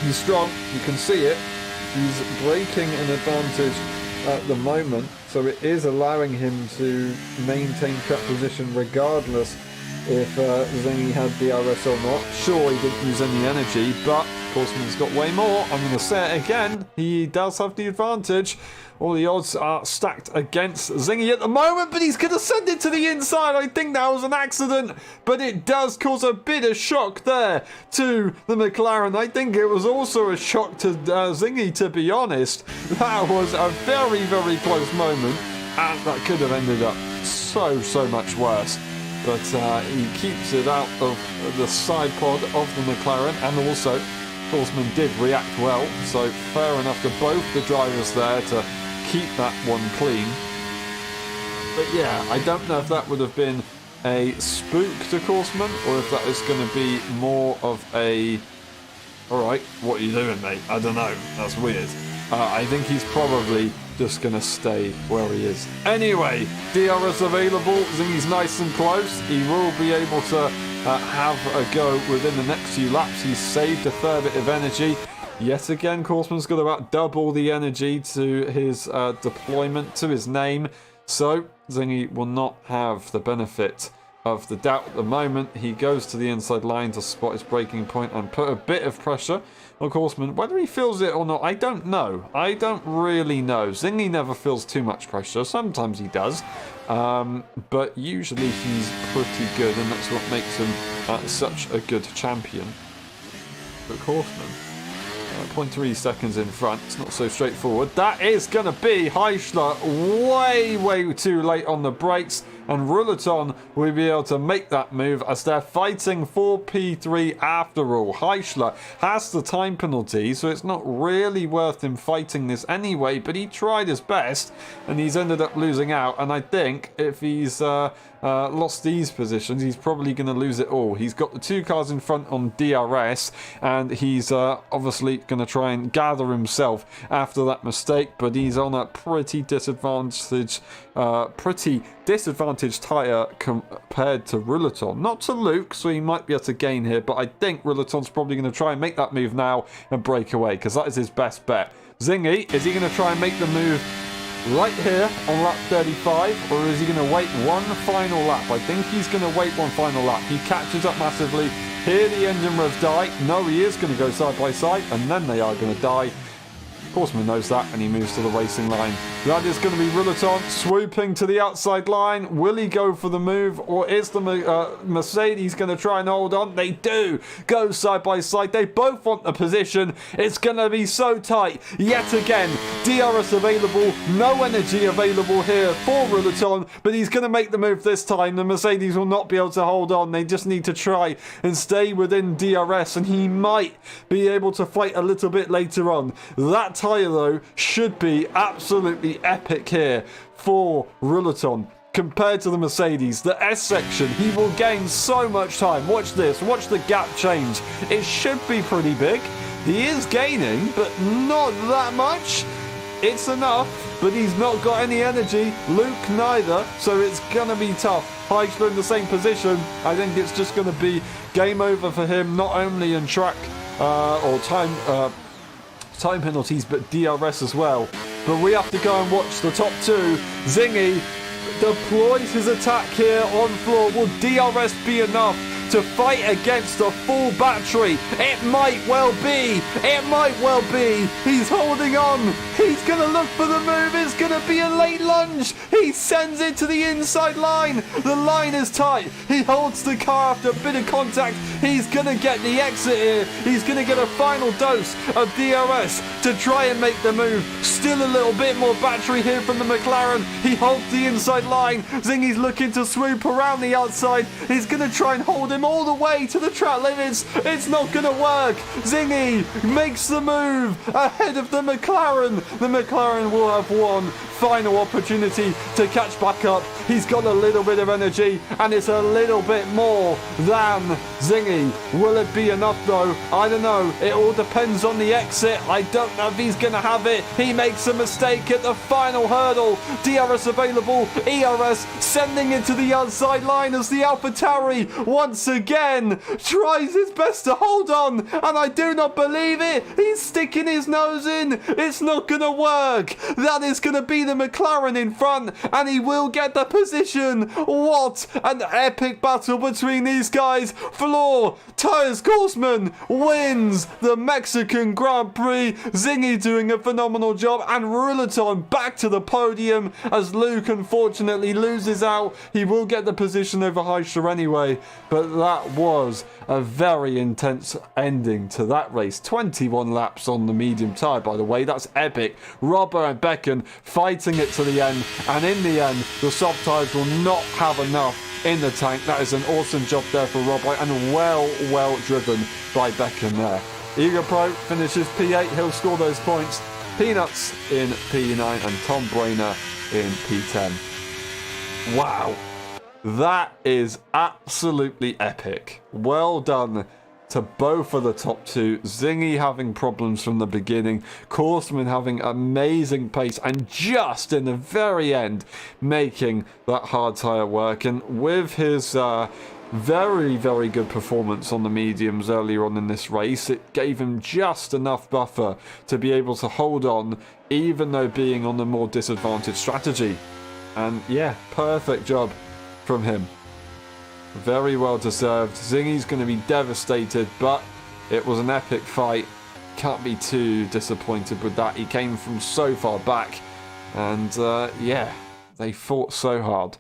He's strong, you can see it. He's breaking an advantage at the moment, so it is allowing him to maintain trap position regardless if Zingy had DRS or not. Sure, he didn't use any energy, but Korsman's got way more. I'm going to say it again, he does have the advantage. All the odds are stacked against Zingy at the moment, but he's going to send it to the inside. I think that was an accident, but it does cause a bit of shock there to the McLaren. I think it was also a shock to Zingy, to be honest. That was a very, very close moment, and that could have ended up so much worse. But he keeps it out of the side pod of the McLaren, and also Korsman did react well, so fair enough to both the drivers there to keep that one clean. But yeah, I don't know if that would have been a spook to Korsman, or if that is going to be more of a, alright, what are you doing, mate? I don't know, that's weird. I think he's probably just going to stay where he is. Anyway, DRS available, Zingy's nice and close. He will be able to have a go within the next few laps. He's saved a fair bit of energy. Yet again, Korsman's got about double the energy to his deployment, to his name. So, Zingy will not have the benefit of the doubt at the moment. He goes to the inside line to spot his braking point and put a bit of pressure on Korsman. Whether he feels it or not, I don't know. I don't really know. Zingy never feels too much pressure. Sometimes he does. But usually he's pretty good, and that's what makes him such a good champion. But Korsman, 0.3 seconds in front. It's not so straightforward. That is going to be Heischler way too late on the brakes, and Rouleton will be able to make that move as they're fighting for P3 after all. Heischler has the time penalty, so it's not really worth him fighting this anyway, but he tried his best and he's ended up losing out, and I think if he's lost these positions, he's probably going to lose it all. He's got the two cars in front on DRS, and he's obviously going to try and gather himself after that mistake, but he's on a pretty disadvantaged tyre compared to Rouleton. Not to Luke, so he might be able to gain here, but I think Rouleton's probably going to try and make that move now and break away, because that is his best bet. Zingy, is he going to try and make the move right here on lap 35, or is he going to wait one final lap? I think he's going to wait one final lap. He catches up massively. Here the engine revs die. No, he is going to go side by side, and then they are going to die. Korsman knows that, and he moves to the racing line. That is going to be Rouleton swooping to the outside line. Will he go for the move, or is the Mercedes going to try and hold on? They do go side by side. They both want the position. It's going to be so tight. Yet again, DRS available. No energy available here for Rouleton, but he's going to make the move this time. The Mercedes will not be able to hold on. They just need to try and stay within DRS, and he might be able to fight a little bit later on. That tyre, though, should be absolutely epic here for Rouleton. Compared to the Mercedes, the S section, he will gain so much time. Watch this, watch the gap change. It should be pretty big. He is gaining, but not that much. It's enough, but he's not got any energy. Luke neither, so it's going to be tough. Heischler in the same position. I think it's just going to be game over for him, not only in track or time penalties, but DRS as well. But we have to go and watch the top two. Zingy deploys his attack here on floor. Will DRS be enough to fight against a full battery? It might well be. It might well be. He's holding on. He's going to look for the move. It's going to be a late lunge. He sends it to the inside line. The line is tight. He holds the car after a bit of contact. He's going to get the exit here. He's going to get a final dose of DRS to try and make the move. Still a little bit more battery here from the McLaren. He holds the inside line. Zingy's looking to swoop around the outside. He's going to try and hold him all the way to the track limits. It's not going to work. Zingy makes the move ahead of the McLaren. The McLaren will have one final opportunity to catch back up. He's got a little bit of energy, and it's a little bit more than Zingy. Will it be enough though? I don't know. It all depends on the exit. I don't know if he's going to have it. He makes a mistake at the final hurdle. DRS available. ERS sending it to the outside line as the AlphaTauri once again tries his best to hold on, and I do not believe it. He's sticking his nose in. It's not going to work. That is going to be the McLaren in front, and he will get the position. What an epic battle between these guys. Floor Tires Korsman wins the Mexican Grand Prix. Zingy doing a phenomenal job, and Ruleton back to the podium as Luke unfortunately loses out. He will get the position over Heischer anyway, but that was a very intense ending to that race. 21 laps on the medium tyre, by the way. That's epic. Robbo and Becken fighting it to the end, and in the end, the soft tyres will not have enough in the tank. That is an awesome job there for Robbo, and well driven by Becken there. Eager Pro finishes P8. He'll score those points. Peanuts in P9 and Tom Brainer in P10. Wow. That is absolutely epic. Well done to both of the top two. Zingy having problems from the beginning, Korsman having amazing pace, and just in the very end making that hard tyre work. And with his very good performance on the mediums earlier on in this race, it gave him just enough buffer to be able to hold on, even though being on the more disadvantaged strategy. And yeah, perfect job from him. Very well deserved. Zingy's going to be devastated, but it was an epic fight. Can't be too disappointed with that. He came from so far back, and yeah, they fought so hard.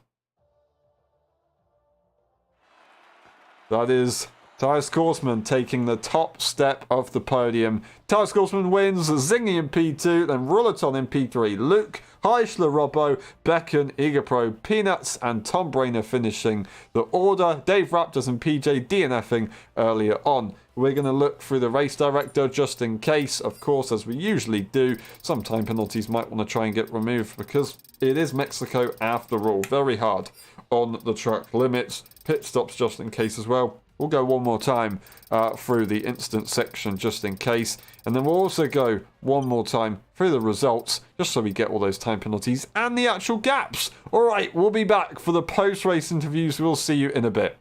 That is Tires Korsman taking the top step of the podium. Tires Korsman wins, Zingy in P2, then Ruleton in P3. Luke, Heisler, Robbo, Becken, Igapro, Peanuts, and Tom Brainer finishing the order. Dave Raptors and PJ DNFing earlier on. We're going to look through the race director just in case, of course, as we usually do. Some time penalties might want to try and get removed because it is Mexico after all. Very hard on the track limits. Pit stops just in case as well. We'll go one more time through the instant section just in case. And then we'll also go one more time through the results just so we get all those time penalties and the actual gaps. All right, we'll be back for the post-race interviews. We'll see you in a bit.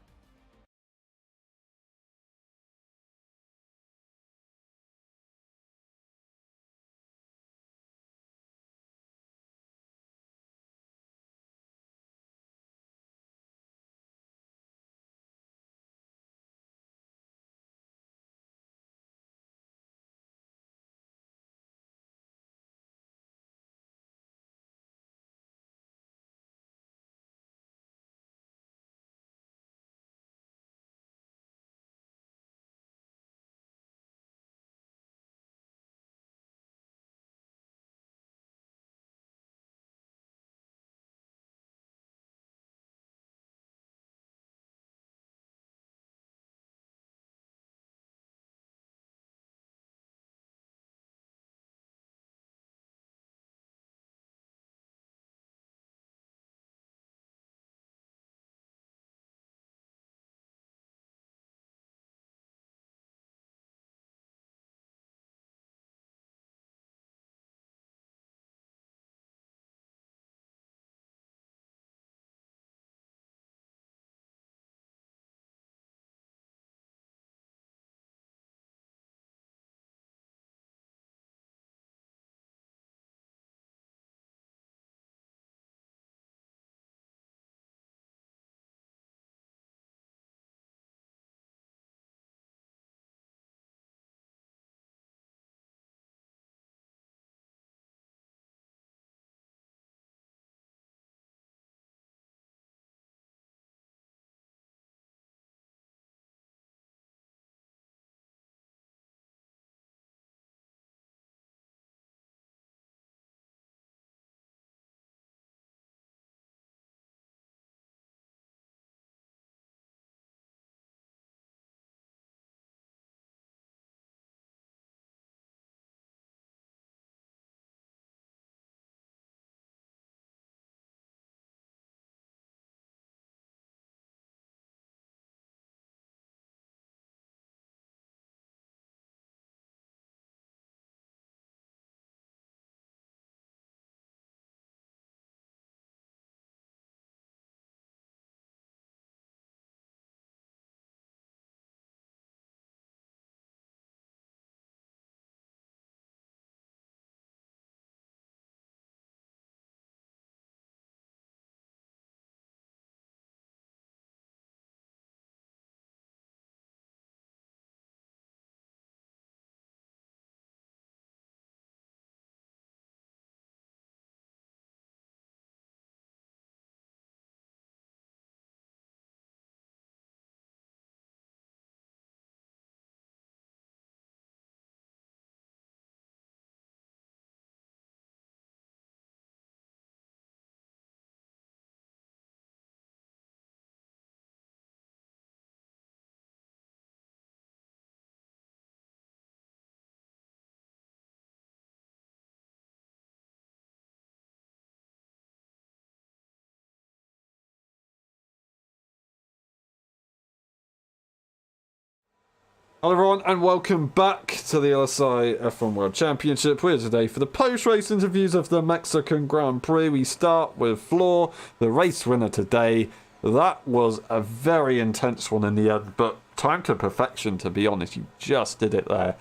Hello everyone and welcome back to the LSI F1 World Championship. We're today for the post-race interviews of the Mexican Grand Prix. We start with Floor, the race winner today. That was a very intense one in the end, but time to perfection, to be honest. You just did it there.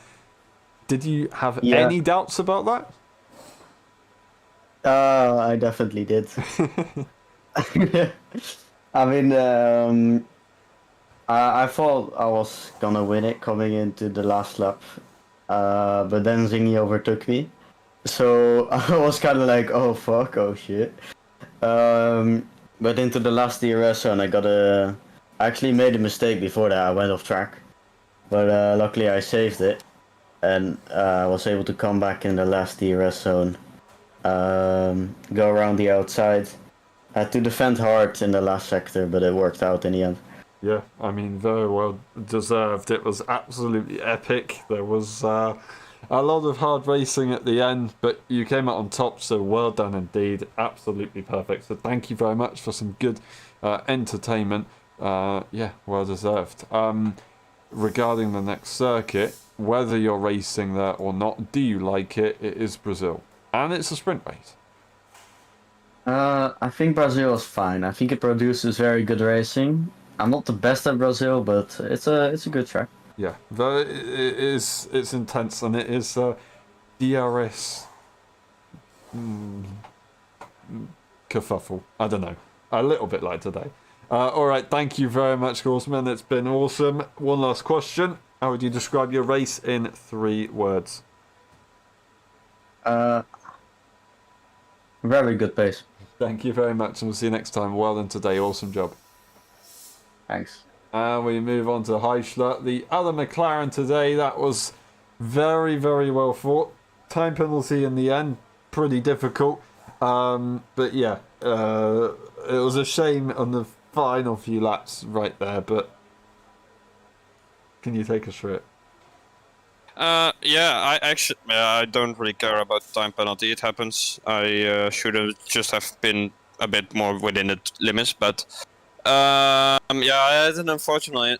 Did you have any doubts about that? I definitely did. I mean, I thought I was gonna win it coming into the last lap, but then Zingy overtook me, so I was kind of like, oh fuck, oh shit. But into the last DRS zone, I actually made a mistake before that. I went off track, but luckily I saved it, and I was able to come back in the last DRS zone, go around the outside. Had to defend hard in the last sector, but it worked out in the end. Yeah, I mean, very well deserved. It was absolutely epic. There was a lot of hard racing at the end, but you came out on top, so well done indeed. Absolutely perfect. So thank you very much for some good entertainment. Yeah, well deserved. Regarding the next circuit, whether you're racing there or not, do you like it? It is Brazil, and it's a sprint race. I think Brazil is fine. I think it produces very good racing. I'm not the best at Brazil, but it's a good track. Yeah, it's intense, and it is DRS kerfuffle. I don't know, a little bit like today. All right, thank you very much, Horseman. It's been awesome. One last question: how would you describe your race in 3 words? Very good pace. Thank you very much, and we'll see you next time. Well done today. Awesome job. Thanks. And we move on to Heischler, the other McLaren today. That was very, very well fought. Time penalty in the end, pretty difficult. But yeah, it was a shame on the final few laps right there. But can you take us through it? Yeah, I don't really care about time penalty. It happens. I should have just have been a bit more within the limits, but yeah, I had an unfortunate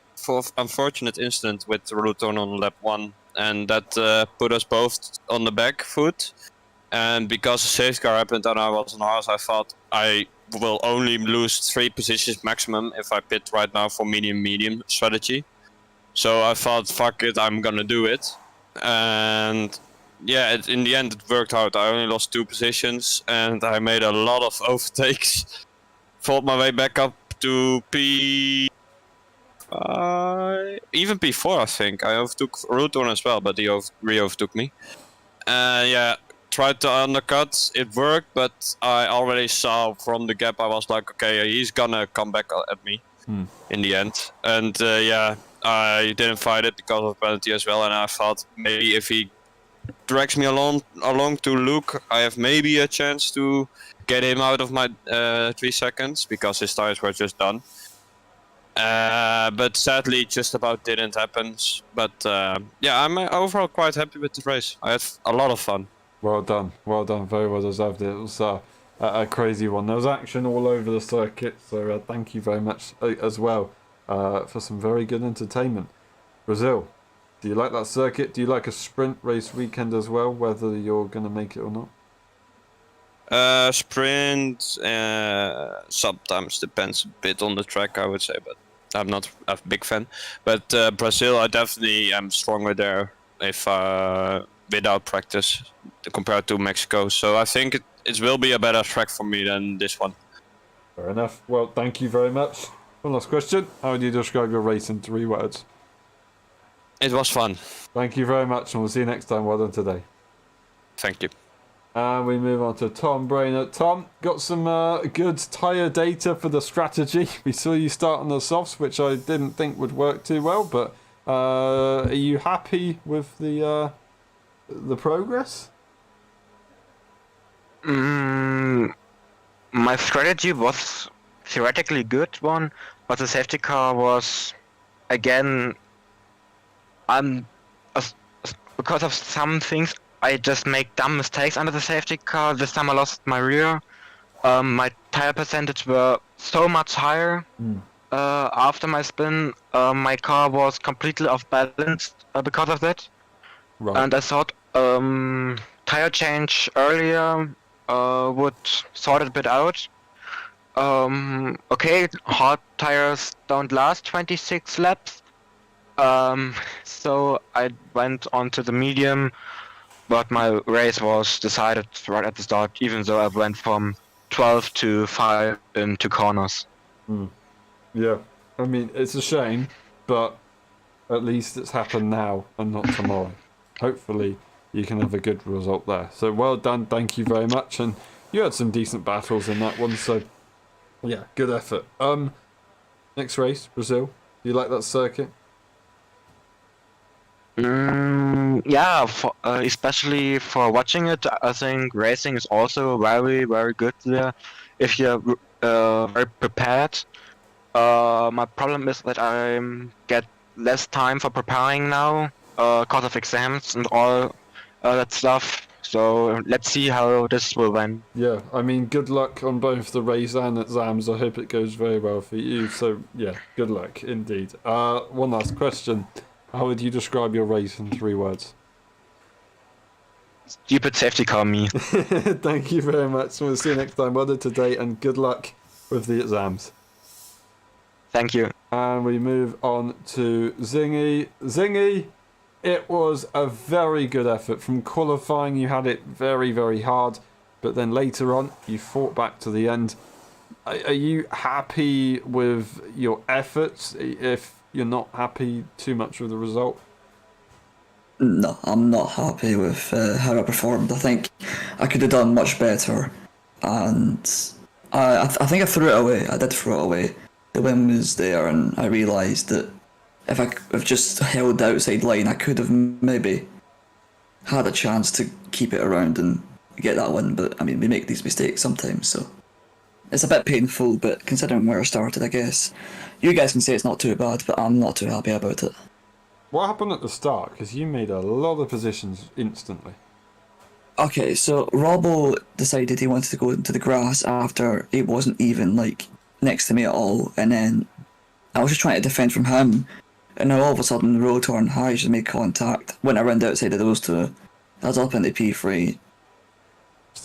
incident with Ruton on lap 1, and that put us both on the back foot. And because the safety car happened and I was on ours, I thought I will only lose 3 positions maximum if I pit right now for medium strategy. So I thought, fuck it, I'm gonna do it. And yeah, in the end it worked out. I only lost 2 positions and I made a lot of overtakes. Fought my way back up to P5, even P4 I think. I overtook Ruton as well, but he re-overtook me. Yeah, tried to undercut, it worked, but I already saw from the gap, I was like, okay, he's gonna come back at me in the end. And yeah, I didn't fight it because of penalty as well, and I thought maybe if he drags me along to Luke, I have maybe a chance to get him out of my 3 seconds because his tires were just done. But sadly, it just about didn't happen. But yeah, I'm overall quite happy with the race. I had a lot of fun. Well done, very well deserved. It was a crazy one. There was action all over the circuit, so thank you very much as well for some very good entertainment. Brazil, do you like that circuit? Do you like a sprint race weekend as well, whether you're going to make it or not? Sprint sometimes depends a bit on the track, I would say, but I'm not a big fan. But Brazil, I definitely am stronger there if without practice compared to Mexico. So I think it will be a better track for me than this one. Fair enough. Well, thank you very much. One last question. How would you describe your race in 3 words? It was fun. Thank you very much, and we'll see you next time. Well done today. Thank you. And we move on to Tom Brainerd. Tom, got some good tyre data for the strategy. We saw you start on the softs, which I didn't think would work too well, but are you happy with the progress? My strategy was theoretically good one, but the safety car was, again, because of some things, I just make dumb mistakes under the safety car. This time I lost my rear. My tire percentage were so much higher. after my spin, my car was completely off balance because of that. Right. And I thought tire change earlier would sort it a bit out. Okay, hard tires don't last 26 laps. So I went on to the medium, but my race was decided right at the start, even though I went from 12 to 5 in 2 corners. Yeah. I mean, it's a shame, but at least it's happened now and not tomorrow. Hopefully, you can have a good result there. So well done. Thank you very much. And you had some decent battles in that one. So yeah, good effort. Next race, Brazil. Do you like that circuit? Yeah, especially for watching it, I think racing is also very, very good there if you're very prepared. My problem is that I get less time for preparing now because of exams and all that stuff. So let's see how this will went. Yeah, I mean, good luck on both the race and exams. I hope it goes very well for you. So yeah, good luck indeed. One last question. How would you describe your race in 3 words? Stupid safety car me. Thank you very much. We'll see you next time. Well done today, and good luck with the exams. Thank you. And we move on to Zingy. Zingy, it was a very good effort. From qualifying, you had it very, very hard, but then later on, you fought back to the end. Are you happy with your efforts? If you're not happy too much with the result? No, I'm not happy with how I performed. I think I could have done much better, and I think I threw it away. I did throw it away. The win was there, and I realised that if I have just held the outside line, I could have maybe had a chance to keep it around and get that win. But I mean, we make these mistakes sometimes, so it's a bit painful. But considering where I started, I guess you guys can say it's not too bad, but I'm not too happy about it. What happened at the start? Because you made a lot of positions instantly. Okay, so Robbo decided he wanted to go into the grass after it wasn't even like next to me at all, and then I was just trying to defend from him, and now all of a sudden Rotor and High just made contact. Went around the outside of those two. I was up in the P3.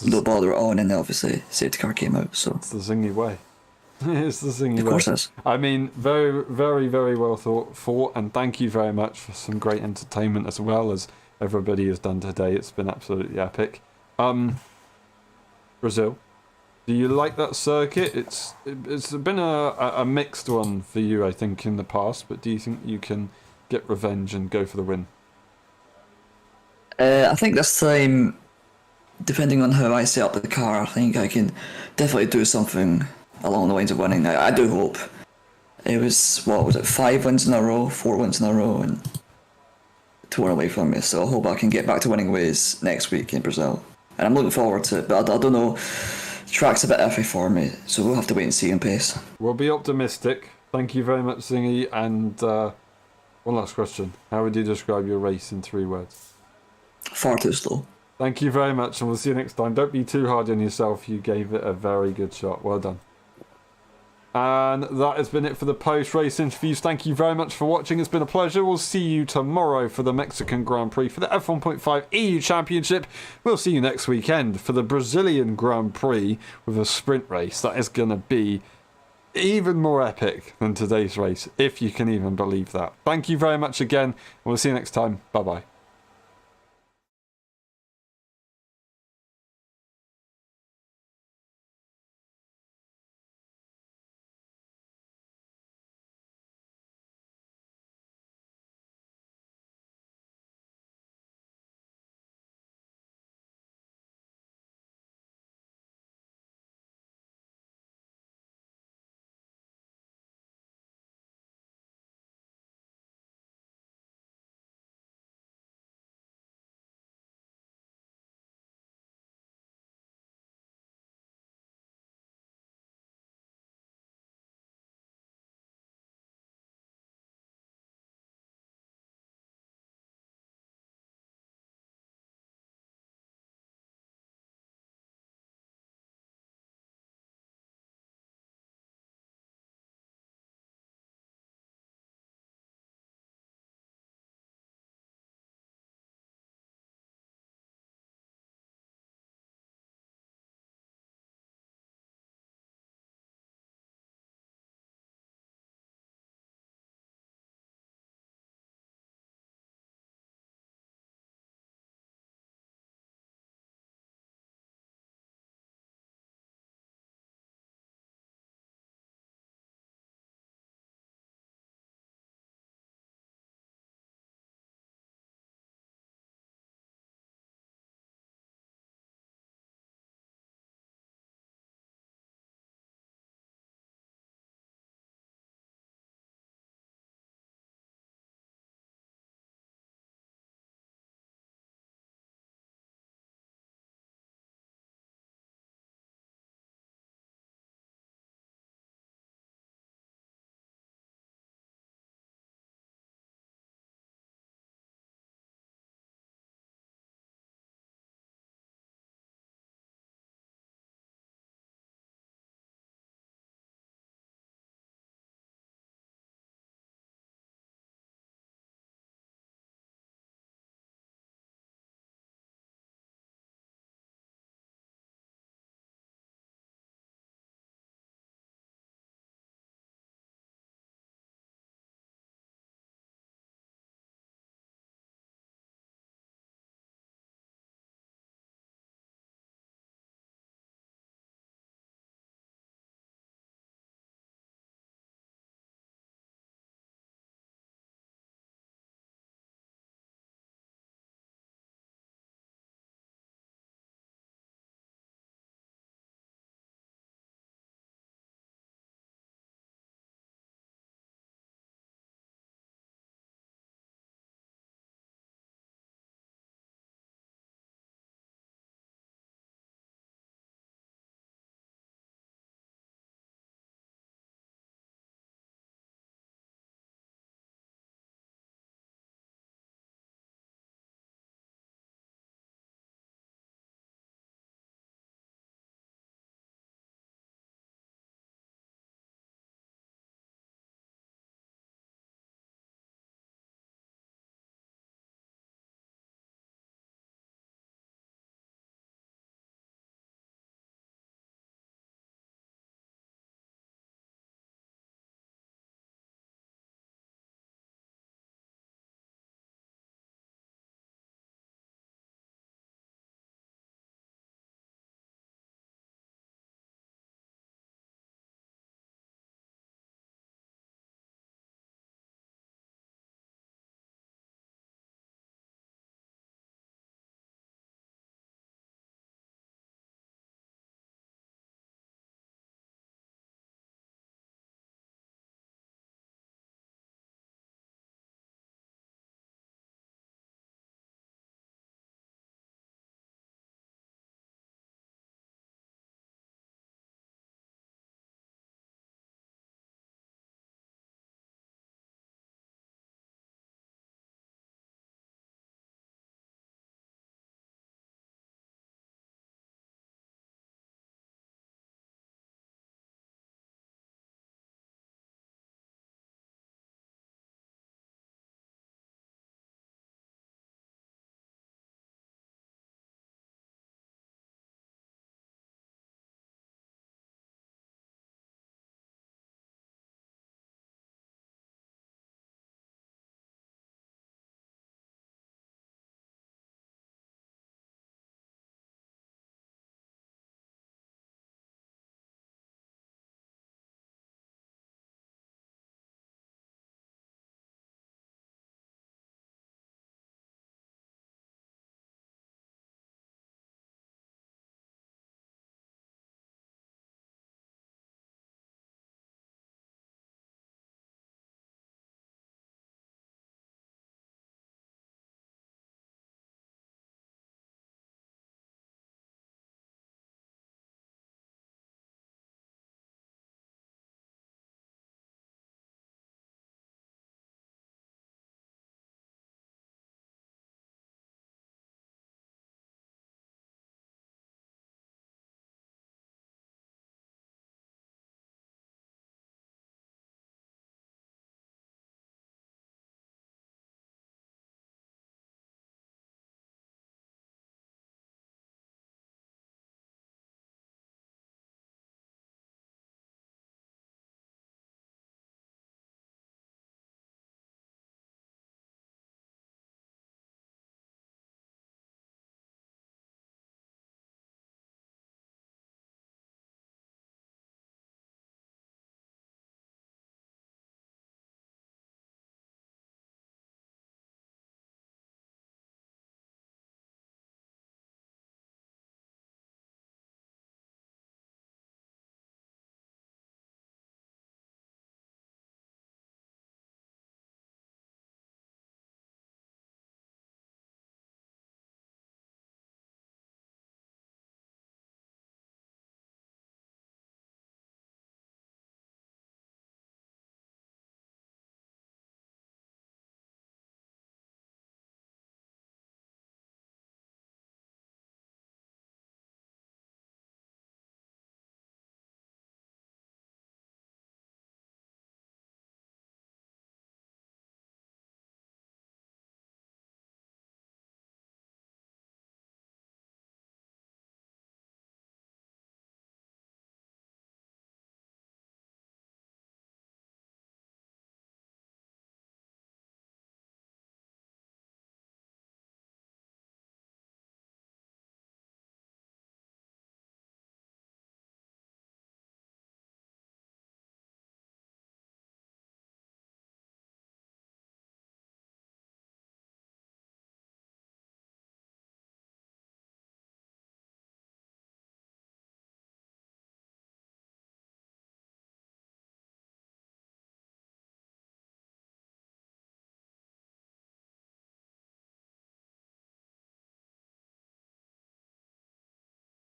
No bother at all, and then obviously safety car came out. So It's the Zingy way. It's the Zingy way. of course it is. I mean, very, very, very well thought, and thank you very much for some great entertainment as well as everybody has done today. It's been absolutely epic. Brazil, do you like that circuit? It's been a mixed one for you, I think, in the past, but do you think you can get revenge and go for the win? I think this time, depending on how I set up the car, I think I can definitely do something along the lines of winning. I do hope. It was, what was it, 5 wins in a row, 4 wins in a row, and 2 are away from me. So I hope I can get back to winning ways next week in Brazil. And I'm looking forward to it, but I don't know. The track's a bit iffy for me, so we'll have to wait and see in pace. We'll be optimistic. Thank you very much, Zingy. And one last question. How would you describe your race in 3 words? Far too slow. Thank you very much, and we'll see you next time. Don't be too hard on yourself. You gave it a very good shot. Well done. And that has been it for the post-race interviews. Thank you very much for watching. It's been a pleasure. We'll see you tomorrow for the Mexican Grand Prix for the F1.5 EU Championship. We'll see you next weekend for the Brazilian Grand Prix with a sprint race. That is going to be even more epic than today's race, if you can even believe that. Thank you very much again. We'll see you next time. Bye-bye.